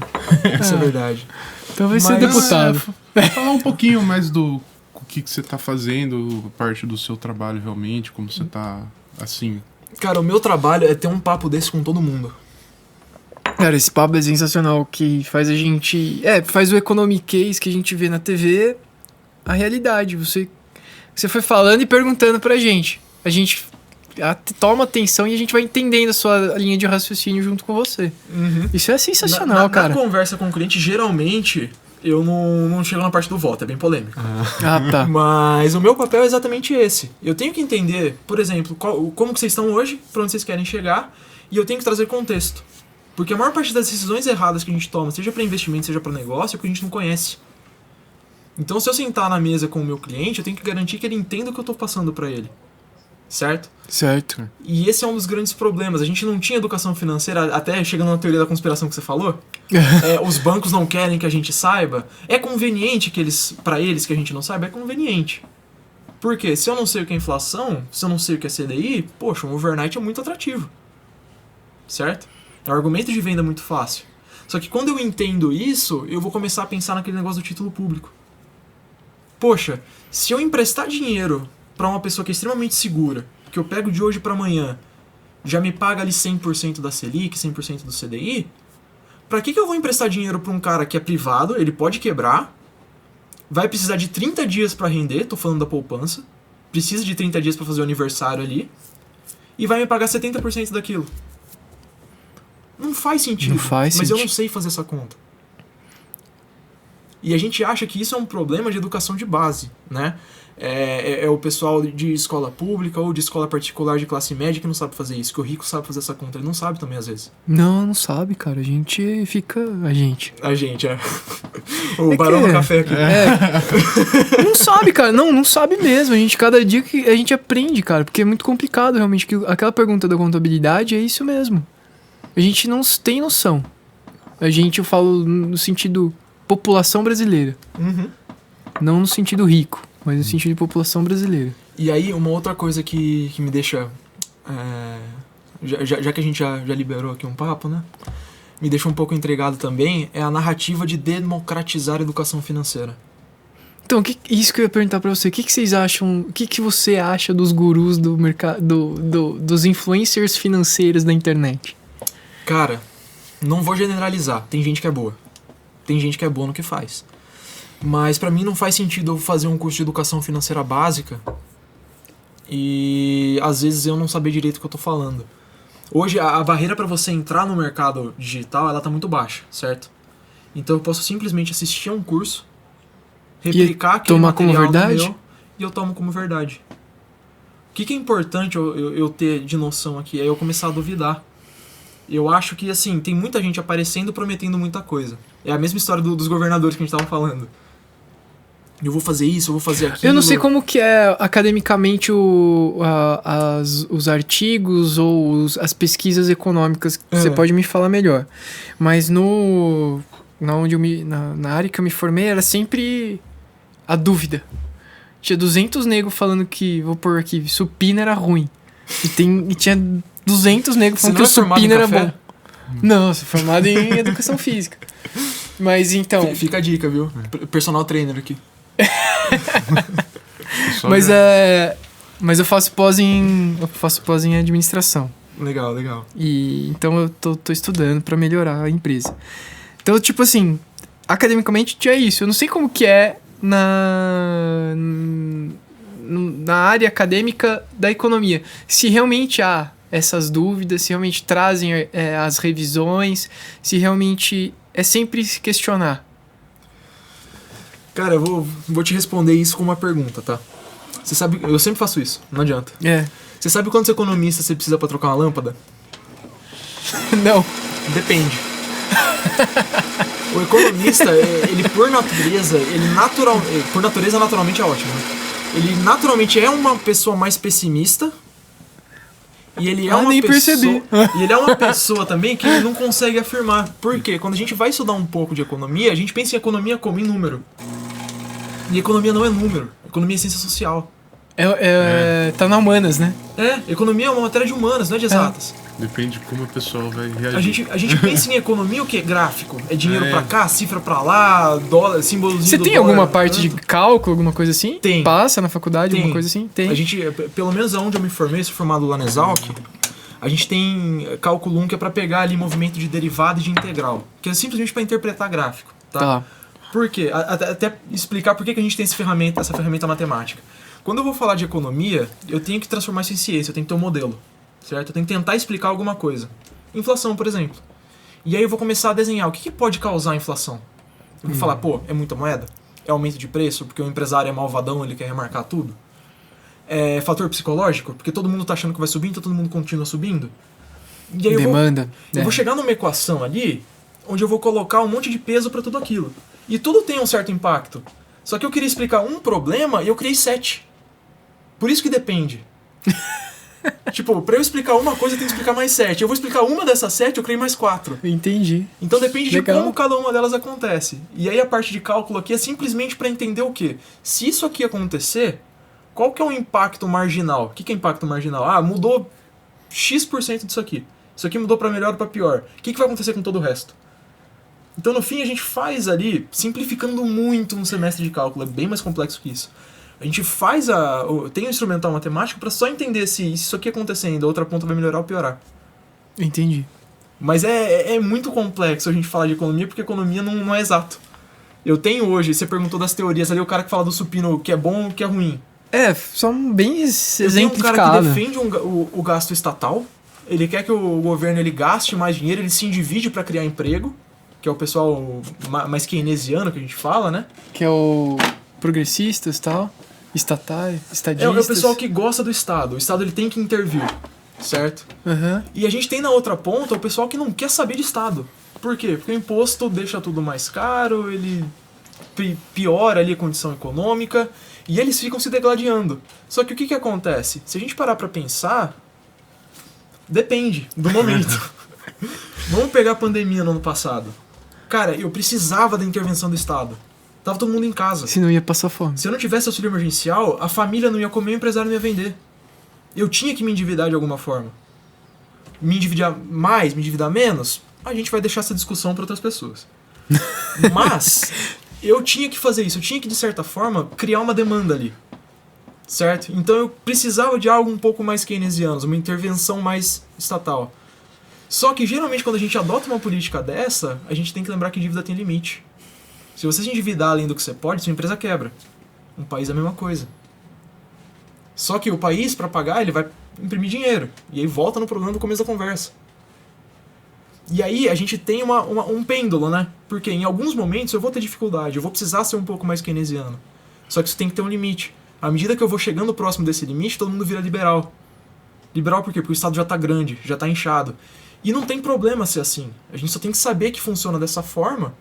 Isso é verdade. Então vai ser Mas- deputado. Falar um pouquinho mais do o que você tá fazendo, parte do seu trabalho realmente, como você tá, assim... Cara, o meu trabalho é ter um papo desse com todo mundo. Cara, esse papo é sensacional, que faz a gente... faz o economiquez que a gente vê na TV a realidade. Você foi falando e perguntando pra gente. A gente toma atenção e a gente vai entendendo a sua linha de raciocínio junto com você. Isso é sensacional, cara. Na conversa com o cliente, geralmente, eu não chego na parte do voto, é bem polêmico. Tá. Mas o meu papel é exatamente esse. Eu tenho que entender, por exemplo, como que vocês estão hoje, pra onde vocês querem chegar, e eu tenho que trazer contexto. Porque a maior parte das decisões erradas que a gente toma, seja para investimento, seja para negócio, é porque a gente não conhece. Então, se eu sentar na mesa com o meu cliente, eu tenho que garantir que ele entenda o que eu estou passando para ele. Certo? Certo. E esse é um dos grandes problemas. A gente não tinha educação financeira, até chegando na teoria da conspiração que você falou. Os bancos não querem que a gente saiba. É conveniente para eles que a gente não saiba? É conveniente. Por quê? Se eu não sei o que é inflação, se eu não sei o que é CDI, poxa, um overnight é muito atrativo. Certo? É um argumento de venda muito fácil. Só que quando eu entendo isso, eu vou começar a pensar naquele negócio do título público. Poxa, se eu emprestar dinheiro para uma pessoa que é extremamente segura, que eu pego de hoje para amanhã, já me paga ali 100% da Selic, 100% do CDI, para que eu vou emprestar dinheiro para um cara que é privado, ele pode quebrar, vai precisar de 30 dias para render, tô falando da poupança, precisa de 30 dias para fazer o aniversário ali, e vai me pagar 70% daquilo? Não faz sentido. Mas eu não sei fazer essa conta. E a gente acha que isso é um problema de educação de base, né? É o pessoal de escola pública ou de escola particular de classe média que não sabe fazer isso, que o rico sabe fazer essa conta. Ele não sabe também, às vezes. Não sabe, cara. A gente fica... A gente, O barão do café aqui. Não sabe, cara. Não sabe mesmo. Cada dia que a gente aprende, cara. Porque é muito complicado, realmente. Que aquela pergunta da contabilidade é isso mesmo. A gente não tem noção. Eu falo no sentido população brasileira. Não no sentido rico, mas no sentido de população brasileira. E aí, uma outra coisa que me deixa... já que a gente já liberou aqui um papo, né? Me deixa um pouco intrigado também, é a narrativa de democratizar a educação financeira. Então, isso que eu ia perguntar pra você. O que vocês acham... O que você acha dos gurus do mercado... dos influencers financeiros da internet? Cara, não vou generalizar. Tem gente que é boa. Tem gente que é boa no que faz. Mas pra mim não faz sentido eu fazer um curso de educação financeira básica e às vezes eu não saber direito o que eu tô falando. Hoje a barreira pra você entrar no mercado digital, ela tá muito baixa, certo? Então eu posso simplesmente assistir a um curso, replicar aquele tomar como verdade? Meu, e eu tomo como verdade. O que é importante eu ter de noção aqui é eu começar a duvidar. Eu acho que, assim, tem muita gente aparecendo prometendo muita coisa. É a mesma história dos governadores que a gente tava falando. Eu vou fazer isso, eu vou fazer aquilo. Eu não sei como que é academicamente os artigos ou as pesquisas econômicas. Você pode me falar melhor. Mas na área que eu me formei era sempre a dúvida. Tinha 200 negros falando que, vou pôr aqui, supina era ruim. E tinha 200 negros falando que o supino era bom. Não, eu sou formado em educação física. Mas então... Fica a dica, viu? Personal trainer aqui. Mas eu faço pós em administração. Legal. E então eu tô estudando pra melhorar a empresa. Então, tipo assim, academicamente tinha isso. Eu não sei como que é na área acadêmica da economia. Se realmente há essas dúvidas, se realmente trazem as revisões, se realmente é sempre se questionar. Cara, eu vou te responder isso com uma pergunta, tá? Você sabe, eu sempre faço isso, não adianta. Você sabe quantos economistas você precisa pra trocar uma lâmpada? Não. Depende. O economista, ele por natureza, por natureza naturalmente é ótimo, né? Ele naturalmente é uma pessoa mais pessimista. E ele é nem percebi. E ele é uma pessoa também que ele não consegue afirmar. Por quê? Quando a gente vai estudar um pouco de economia, a gente pensa em economia como em número. E economia não é número. Economia é ciência social. Tá na humanas, né? Economia é uma matéria de humanas, não é de exatas. Depende de como a pessoa vai reagir. A gente pensa em economia o quê? Gráfico. É dinheiro pra cá, cifra pra lá, dólar, símbolozinho Você do tem dólar, alguma parte de cálculo, alguma coisa assim? Tem. Passa na faculdade, alguma coisa assim? Tem. A gente, pelo menos aonde eu me formei, sou formado lá na Exalc, A gente tem cálculo 1 que é para pegar ali movimento de derivada e de integral, que é simplesmente para interpretar gráfico, tá? Tá. Por quê? Até explicar por que a gente tem essa ferramenta matemática. Quando eu vou falar de economia, eu tenho que transformar isso em ciência, eu tenho que ter um modelo, certo? Eu tenho que tentar explicar alguma coisa. Inflação, por exemplo. E aí eu vou começar a desenhar o que pode causar a inflação. Eu vou falar, pô, é muita moeda? É aumento de preço, porque o empresário é malvadão, ele quer remarcar tudo? É fator psicológico, porque todo mundo tá achando que vai subir, então todo mundo continua subindo? E aí Demanda. eu vou chegar numa equação ali, onde eu vou colocar um monte de peso para tudo aquilo. E tudo tem um certo impacto. Só que eu queria explicar um problema e eu criei 7. Por isso que depende. Tipo, pra eu explicar uma coisa, eu tenho que explicar mais 7. Eu vou explicar uma dessas 7, eu criei mais 4. Entendi. Então depende Legal. de como cada uma delas acontece. E aí a parte de cálculo aqui é simplesmente para entender o quê? Se isso aqui acontecer, qual que é o impacto marginal? O que é impacto marginal? Ah, mudou X% disso aqui. Isso aqui mudou para melhor ou para pior. O que vai acontecer com todo o resto? Então no fim a gente faz ali, simplificando muito um semestre de cálculo, é bem mais complexo que isso. A gente faz tem um instrumental matemático para só entender se isso aqui acontecendo, a outra ponta vai melhorar ou piorar. Entendi. Mas é muito complexo a gente falar de economia, porque economia não é exato. Eu tenho hoje, você perguntou das teorias ali, o cara que fala do supino que é bom e que é ruim. É, só bem Eu tenho um cara exemplificado. que defende o gasto estatal, ele quer que o governo ele gaste mais dinheiro, ele se endivide para criar emprego, que é o pessoal mais keynesiano que a gente fala, né? Que é o progressistas e tal. Estadistas. É o pessoal que gosta do Estado. O Estado ele tem que intervir, certo? Aham. E a gente tem na outra ponta o pessoal que não quer saber de Estado. Por quê? Porque o imposto deixa tudo mais caro, ele piora ali a condição econômica e eles ficam se degladiando. Só que o que acontece? Se a gente parar pra pensar, depende do momento. Vamos pegar a pandemia no ano passado. Cara, eu precisava da intervenção do Estado. Tava todo mundo em casa. Se não ia passar fome. Se eu não tivesse auxílio emergencial, a família não ia comer, o empresário não ia vender. Eu tinha que me endividar de alguma forma. Me endividar mais, me endividar menos, a gente vai deixar essa discussão para outras pessoas. Mas eu tinha que fazer isso, eu tinha que, de certa forma, criar uma demanda ali. Certo? Então eu precisava de algo um pouco mais keynesiano, uma intervenção mais estatal. Só que geralmente quando a gente adota uma política dessa, a gente tem que lembrar que dívida tem limite. Se você se endividar além do que você pode, sua empresa quebra. Um país é a mesma coisa. Só que o país, para pagar, ele vai imprimir dinheiro. E aí volta no problema do começo da conversa. E aí a gente tem um pêndulo, né? Porque em alguns momentos eu vou ter dificuldade, eu vou precisar ser um pouco mais keynesiano. Só que isso tem que ter um limite. À medida que eu vou chegando próximo desse limite, todo mundo vira liberal. Liberal por quê? Porque o Estado já tá grande, já tá inchado. E não tem problema ser assim. A gente só tem que saber que funciona dessa forma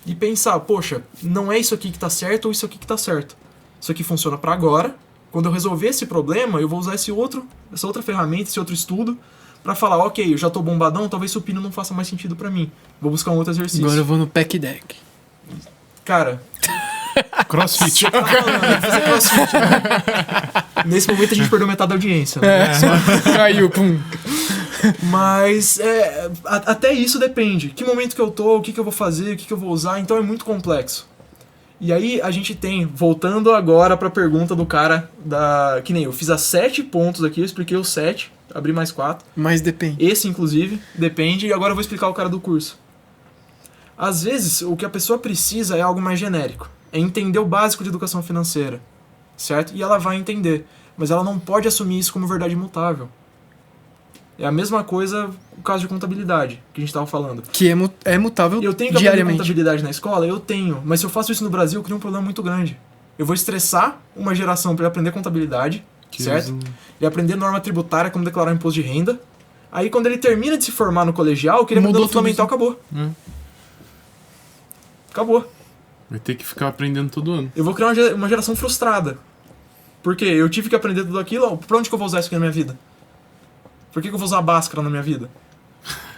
e pensar, poxa, não é isso aqui que tá certo ou isso aqui que tá certo. Isso aqui funciona para agora. Quando eu resolver esse problema, eu vou usar essa outra ferramenta, esse outro estudo, para falar, ok, eu já tô bombadão, talvez supino não faça mais sentido para mim. Vou buscar um outro exercício. Agora eu vou no pack deck. Cara, CrossFit. você tá falando, vai fazer crossfit, né? Nesse momento a gente perdeu metade da audiência. Né? Caiu, pum. Mas até isso depende. Que momento que eu tô, o que eu vou fazer, o que eu vou usar, então é muito complexo. E aí a gente tem, voltando agora pra pergunta do cara que nem eu fiz as 7 pontos aqui, eu expliquei os 7, abri mais 4. Mas depende. Esse, inclusive, depende, e agora eu vou explicar o cara do curso. Às vezes, o que a pessoa precisa é algo mais genérico. É entender o básico de educação financeira, certo? E ela vai entender. Mas ela não pode assumir isso como verdade imutável. É a mesma coisa o caso de contabilidade, que a gente tava falando. Que é mutável Eu tenho que aprender diariamente. contabilidade na escola? Eu tenho. Mas se eu faço isso no Brasil, eu crio um problema muito grande. Eu vou estressar uma geração para aprender contabilidade, certo? E aprender norma tributária, como declarar imposto de renda. Aí quando ele termina de se formar no colegial, o que ele aprendeu no fundamental acabou. Acabou. Vai ter que ficar aprendendo todo ano. Eu vou criar uma geração frustrada. Porque eu tive que aprender tudo aquilo, pra onde que eu vou usar isso aqui na minha vida? Por que eu vou usar Bhaskara na minha vida?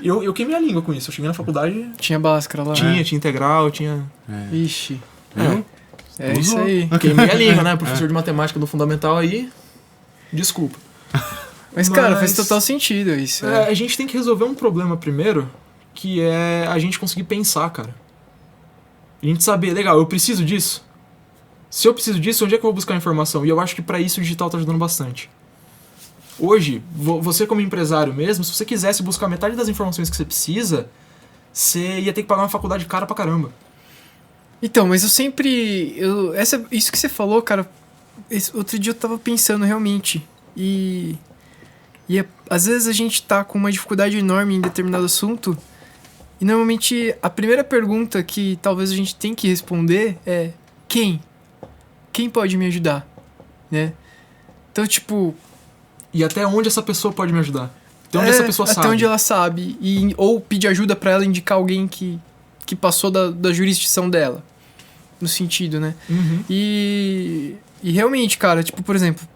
Eu queimei a língua com isso. Eu cheguei na faculdade... Tinha Bhaskara lá. Tinha integral, tinha... Ixi. Viu? É isso aí. Queimei a língua, né? Professor de matemática do fundamental aí... Desculpa. Mas, cara, faz total sentido isso. A gente tem que resolver um problema primeiro, que é a gente conseguir pensar, cara. A gente saber, legal, eu preciso disso? Se eu preciso disso, onde é que eu vou buscar a informação? E eu acho que pra isso o digital tá ajudando bastante. Hoje, você como empresário mesmo, se você quisesse buscar metade das informações que você precisa, você ia ter que pagar uma faculdade cara pra caramba. Então, mas eu sempre... isso que você falou, cara, outro dia eu tava pensando realmente. Às vezes a gente tá com uma dificuldade enorme em determinado assunto. E normalmente a primeira pergunta que talvez a gente tem que responder é: quem? Quem pode me ajudar? Né? Então, tipo... E até onde essa pessoa pode me ajudar? Até onde essa pessoa sabe? Até onde ela sabe. Ou pedir ajuda pra ela indicar alguém que passou da jurisdição dela. No sentido, né? Uhum. E realmente, cara, tipo, por exemplo...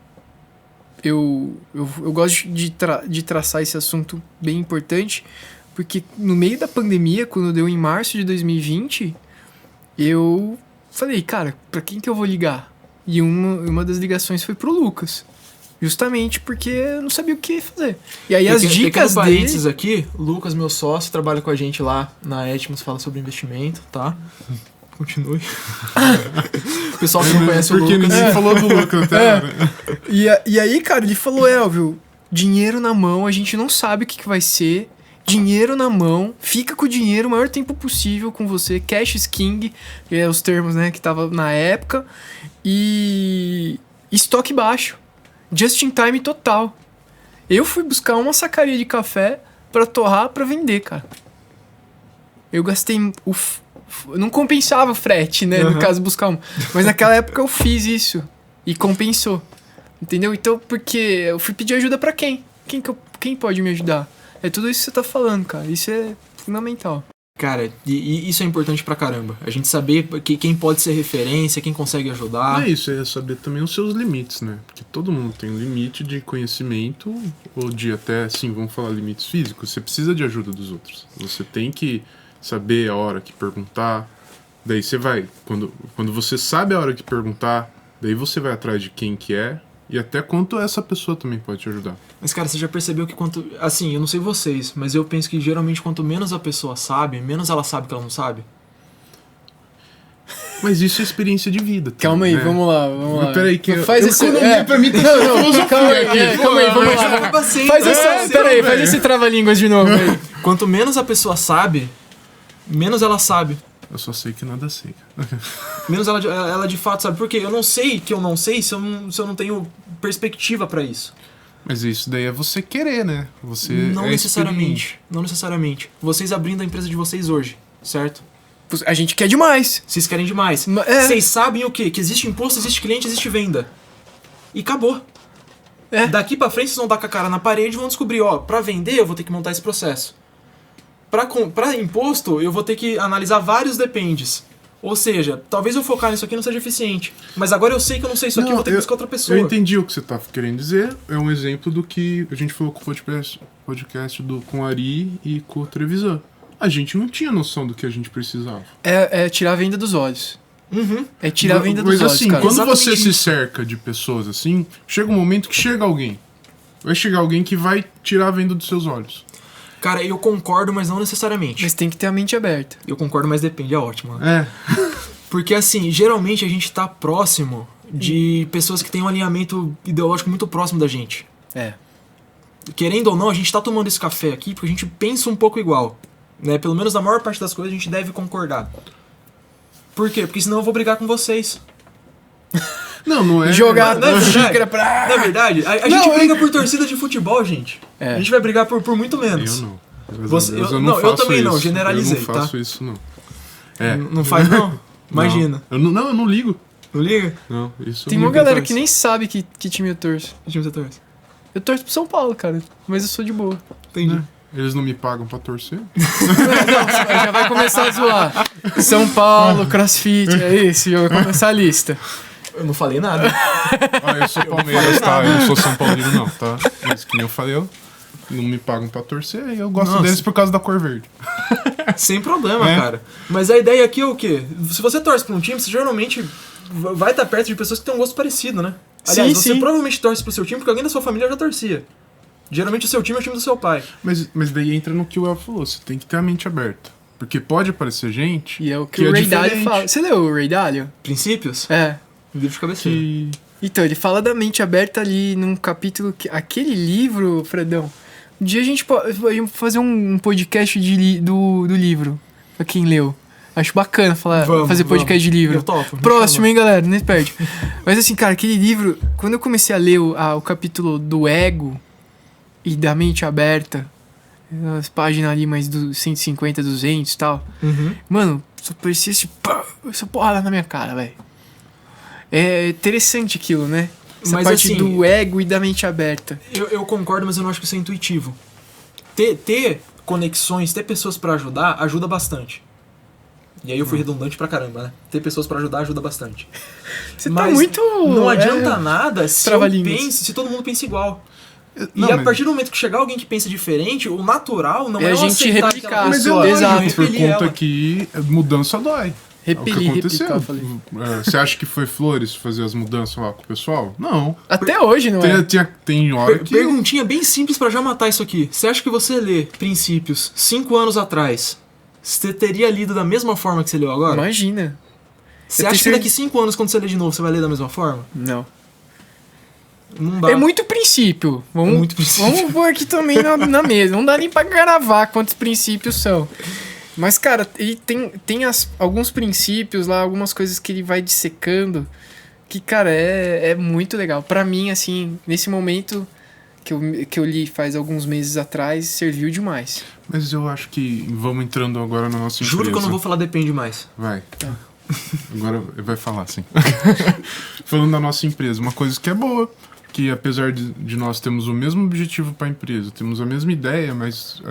Eu gosto de traçar esse assunto bem importante, porque no meio da pandemia, quando deu em março de 2020, eu falei, cara, pra quem que eu vou ligar? E uma das ligações foi pro Lucas. Justamente porque eu não sabia o que fazer. E aí as dicas dele... parênteses aqui, Lucas, meu sócio, trabalha com a gente lá na Etmos, fala sobre investimento, tá? Continue. O pessoal que não conhece o Lucas... Porque ninguém falou do Lucas até agora. E aí, cara, ele falou, Elvio, dinheiro na mão, a gente não sabe o que vai ser. Dinheiro na mão, fica com o dinheiro o maior tempo possível com você. Cash is king, que é os termos, né, que tava na época. E estoque baixo. Just in time total. Eu fui buscar uma sacaria de café pra torrar, pra vender, cara. Eu gastei... não compensava o frete, né? Uhum. No caso, buscar um. Mas naquela época eu fiz isso. E compensou. Entendeu? Então, porque eu fui pedir ajuda pra quem? Quem pode me ajudar? É tudo isso que você tá falando, cara. Isso é fundamental. Cara, e isso é importante pra caramba. A gente saber quem pode ser referência, quem consegue ajudar. Não é isso, é saber também os seus limites, né? Porque todo mundo tem um limite de conhecimento, ou de até, assim, vamos falar limites físicos. Você precisa de ajuda dos outros. Você tem que saber a hora que perguntar. Daí você vai, quando você sabe a hora que perguntar, daí você vai atrás de quem que é e até quanto essa pessoa também pode te ajudar. Mas, cara, você já percebeu que assim, eu não sei vocês, mas eu penso que geralmente quanto menos a pessoa sabe, menos ela sabe que ela não sabe. Mas isso é experiência de vida. Calma aí, né? vamos lá. Peraí, que faz eu esse... economia pra mim tem filosofia calma aí, aqui. calma aí, vamos lá. Faz esse trava-línguas de novo aí. Quanto menos a pessoa sabe, menos ela sabe. Eu só sei que nada sei. Menos ela de fato sabe. Porque eu não sei que eu não sei se eu não tenho perspectiva pra isso. Mas isso daí é você querer, né? Você Não é necessariamente. Não necessariamente. Vocês abrindo a empresa de vocês hoje, certo? A gente quer demais. Vocês querem demais. É. Vocês sabem o quê? Que existe imposto, existe cliente, existe venda. E acabou. É. Daqui pra frente vocês vão dar com a cara na parede e vão descobrir, ó, pra vender eu vou ter que montar esse processo. Pra imposto, eu vou ter que analisar vários dependes. Ou seja, talvez eu focar nisso aqui não seja eficiente. Mas agora eu sei que eu não sei isso aqui, eu vou ter que buscar outra pessoa. Eu entendi o que você tá querendo dizer. É um exemplo do que a gente falou com o podcast com o Ari e com o Trevisan. A gente não tinha noção do que a gente precisava. É tirar a venda dos olhos. Uhum. É tirar a venda dos Mas olhos, assim, cara. quando Exatamente você se isso. cerca de pessoas assim, chega um momento que chega alguém. Vai chegar alguém que vai tirar a venda dos seus olhos. Cara, eu concordo, mas não necessariamente. Mas tem que ter a mente aberta. Eu concordo, mas depende, é ótimo. Né? É. Porque assim, geralmente a gente tá próximo de pessoas que têm um alinhamento ideológico muito próximo da gente. É. Querendo ou não, a gente tá tomando esse café aqui porque a gente pensa um pouco igual. Né? Pelo menos na maior parte das coisas a gente deve concordar. Por quê? Porque senão eu vou brigar com vocês. Não é. Jogar Não é verdade? xícara pra... Na verdade, a Não, gente briga por torcida de futebol, gente. É. A gente vai brigar por muito menos. Eu não. Você- Graças a Deus, eu- não não, eu faço também não, isso. generalizei, Eu não faço isso, não. Não faz não? Imagina. Não. Eu não ligo. Não liga? Não, isso Tem eu uma não galera ligo. que nem sabe que time eu torço. Que time você torce? Eu torço pro São Paulo, cara. Mas eu sou de boa. Entendi. Eles não me pagam pra torcer? Não, já vai começar a zoar. São Paulo, CrossFit, é isso. Já vai começar a lista. Eu não falei nada. Ah, eu sou Palmeiras, tá? Eu não sou São Paulino, não, tá? Mas que nem eu falei, eu não me pagam pra torcer e eu gosto Nossa. deles por causa da cor verde. Sem problema, É. cara. Mas a ideia aqui é o quê? Se você torce pra um time, você geralmente vai estar perto de pessoas que têm um gosto parecido, né? Aliás, Sim, você sim. provavelmente torce pro seu time porque alguém da sua família já torcia. Geralmente o seu time é o time do seu pai. Mas daí entra no que o El falou, você tem que ter a mente aberta. Porque pode aparecer gente E é o que que o é Ray Dalio diferente. fala. Você leu o Ray Dalio? Princípios? É. Livro de cabeceira. que... Então, ele fala da mente aberta ali num capítulo que... Aquele livro, Fredão, um dia a gente pode fazer um podcast do livro, pra quem leu. Acho bacana fazer podcast de livro. Eu topo. Próximo, hein, galera? Não perde. Mas assim, cara, aquele livro... Quando eu comecei a ler o capítulo do ego e da mente aberta, as páginas ali mais do 150, 200 e tal, mano, só parecia essa porrada na minha cara, velho. É interessante aquilo, né? Essa parte assim, do ego e da mente aberta. Eu concordo, mas eu não acho que isso é intuitivo. Ter conexões, ter pessoas pra ajudar, ajuda bastante. E aí eu fui redundante pra caramba, né? Ter pessoas pra ajudar ajuda bastante. Você mas tá muito... Não adianta nada se todo mundo pensa igual. Não, e a partir do momento que chegar alguém que pensa diferente, o natural não é a gente replicar. Mas é exato, por conta que mudança dói. Repelir. Você acha que foi flores fazer as mudanças lá com o pessoal? Não. Até hoje, não Tem hora que... Perguntinha bem simples pra já matar isso aqui. Você acha que você lê Princípios 5 anos atrás, você teria lido da mesma forma que você leu agora? Imagina. Você acha que daqui 5 anos, quando você ler de novo, você vai ler da mesma forma? Não. Não dá. É muito princípio. Vamos pôr aqui também na mesa. Não dá nem pra gravar quantos princípios são. Mas, cara, ele tem alguns princípios lá, algumas coisas que ele vai dissecando, que, cara, é muito legal. Pra mim, assim, nesse momento que eu li faz alguns meses atrás, serviu demais. Mas eu acho que vamos entrando agora na nossa empresa. Juro que eu não vou falar depende mais. Vai. Tá. Agora vai falar, sim. Falando da nossa empresa, uma coisa que é boa, que apesar de nós termos o mesmo objetivo para a empresa, temos a mesma ideia, mas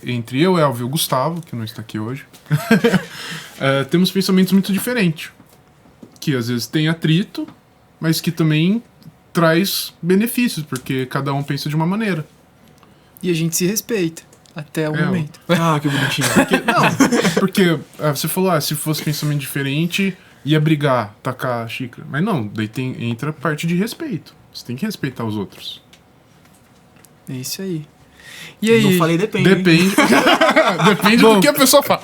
entre eu, Elvio e o Gustavo, que não está aqui hoje, temos pensamentos muito diferentes. Que às vezes tem atrito, mas que também traz benefícios, porque cada um pensa de uma maneira. E a gente se respeita. Até o momento. Ah, que bonitinho. Porque você falou, se fosse pensamento diferente, ia brigar, tacar a xícara. Mas não, daí entra a parte de respeito. Você tem que respeitar os outros. É isso aí. E aí? Não falei depende. Depende do que a pessoa fala.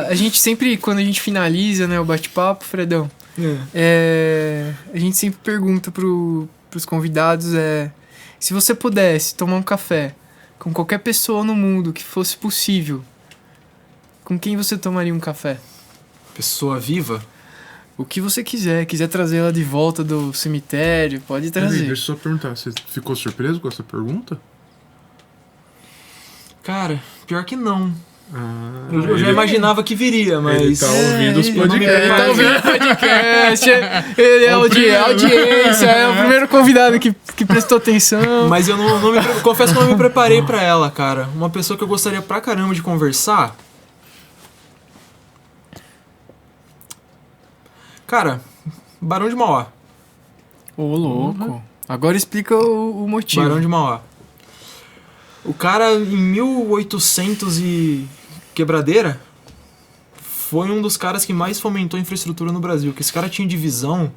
A gente sempre, quando a gente finaliza, né, o bate-papo, Fredão, a gente sempre pergunta pros convidados, se você pudesse tomar um café com qualquer pessoa no mundo que fosse possível, com quem você tomaria um café? Pessoa viva? O que você quiser trazer ela de volta do cemitério, pode trazer. Deixa eu só perguntar, você ficou surpreso com essa pergunta? Cara, pior que não. Eu já imaginava que viria, mas... Ele tá ouvindo os podcasts. Ele tá ouvindo o podcast. Ele é audiência, é o primeiro convidado que prestou atenção. Mas eu confesso que eu não me preparei pra ela, cara. Uma pessoa que eu gostaria pra caramba de conversar... Cara, Barão de Mauá. Ô, louco. Agora explica o motivo. Barão de Mauá. O cara, em 1800 e quebradeira, foi um dos caras que mais fomentou a infraestrutura no Brasil. Que esse cara tinha de visão,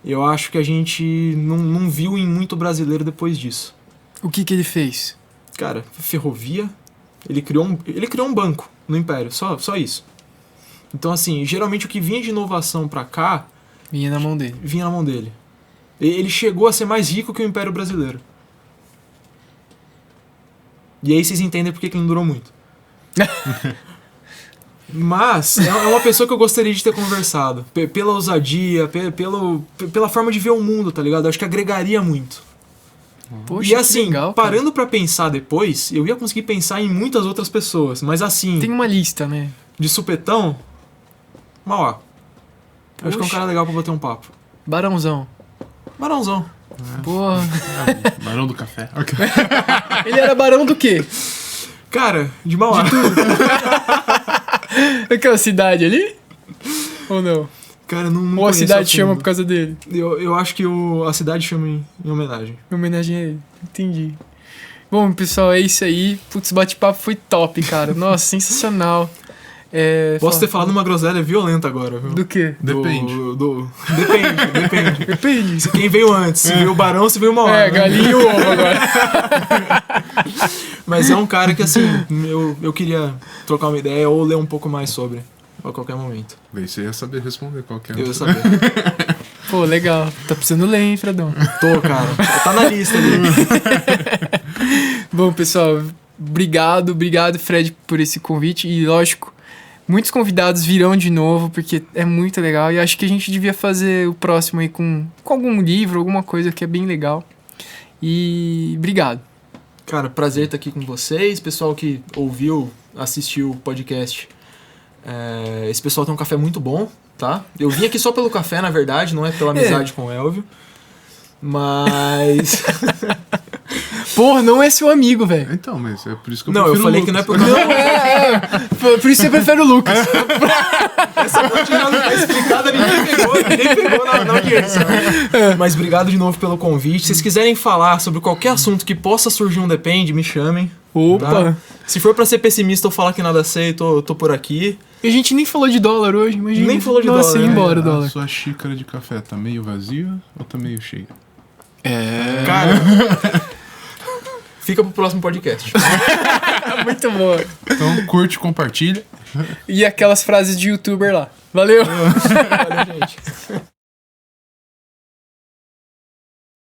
eu acho que a gente não viu em muito brasileiro depois disso. O que ele fez? Cara, ferrovia, ele criou um banco no Império, só isso. Então, assim, geralmente o que vinha de inovação pra cá... Vinha na mão dele. Ele chegou a ser mais rico que o Império Brasileiro. E aí vocês entendem por que ele não durou muito. Mas é uma pessoa que eu gostaria de ter conversado. Pela ousadia, pela forma de ver o mundo, tá ligado? Eu acho que agregaria muito. Poxa, e assim, legal, parando pra pensar depois, eu ia conseguir pensar em muitas outras pessoas. Mas assim... Tem uma lista, né? De supetão... Mauá. Acho que é um cara legal pra bater um papo. Barãozão. Porra. Barão do café. Ele era barão do quê? Cara, de Mauá. De tudo. Aquela cidade ali? Ou não? Cara, não Ou a cidade chama por causa dele? Eu acho que a cidade chama em homenagem. Em homenagem a ele. Entendi. Bom, pessoal, é isso aí. Putz, bate-papo foi top, cara. Nossa, sensacional. Posso ter falado uma groselha violenta agora, viu? Do quê? Depende. Depende. Se quem veio antes, se veio o Barão, se veio o Mauá. Galinha e o ovo agora. Mas é um cara que, assim, eu queria trocar uma ideia ou ler um pouco mais sobre a qualquer momento. Bem, você ia saber responder qualquer Eu ia saber. Pô, legal. Tá precisando ler, hein, Fredão? Tô, cara. Tá na lista ali. Bom, pessoal, obrigado, Fred, por esse convite. E, lógico, muitos convidados virão de novo, porque é muito legal. E acho que a gente devia fazer o próximo aí com algum livro, alguma coisa que é bem legal. E obrigado. Cara, prazer estar aqui com vocês. Pessoal que ouviu, assistiu o podcast. Esse pessoal tem um café muito bom, tá? Eu vim aqui só pelo café, na verdade, não é pela amizade com o Elvio. Mas... Porra, não é seu amigo, velho. Então, mas é por isso que eu Não, prefiro eu falei o que não é Lucas. por Por isso você prefere o Lucas. Essa parte já não tá explicada, ninguém pegou na audiência. Mas obrigado de novo pelo convite. Se vocês quiserem falar sobre qualquer assunto que possa surgir um Depende, me chamem. Opa. Tá? Se for pra ser pessimista ou falar que nada sei, tô por aqui. E a gente nem falou de dólar hoje, imagina. Nem falou de Nossa, dólar, ia né? embora o A dólar. sua xícara de café tá meio vazia ou tá meio cheia? Cara, fica pro próximo podcast. Muito boa. Então curte, compartilha. E aquelas frases de youtuber lá. Valeu. Valeu, gente.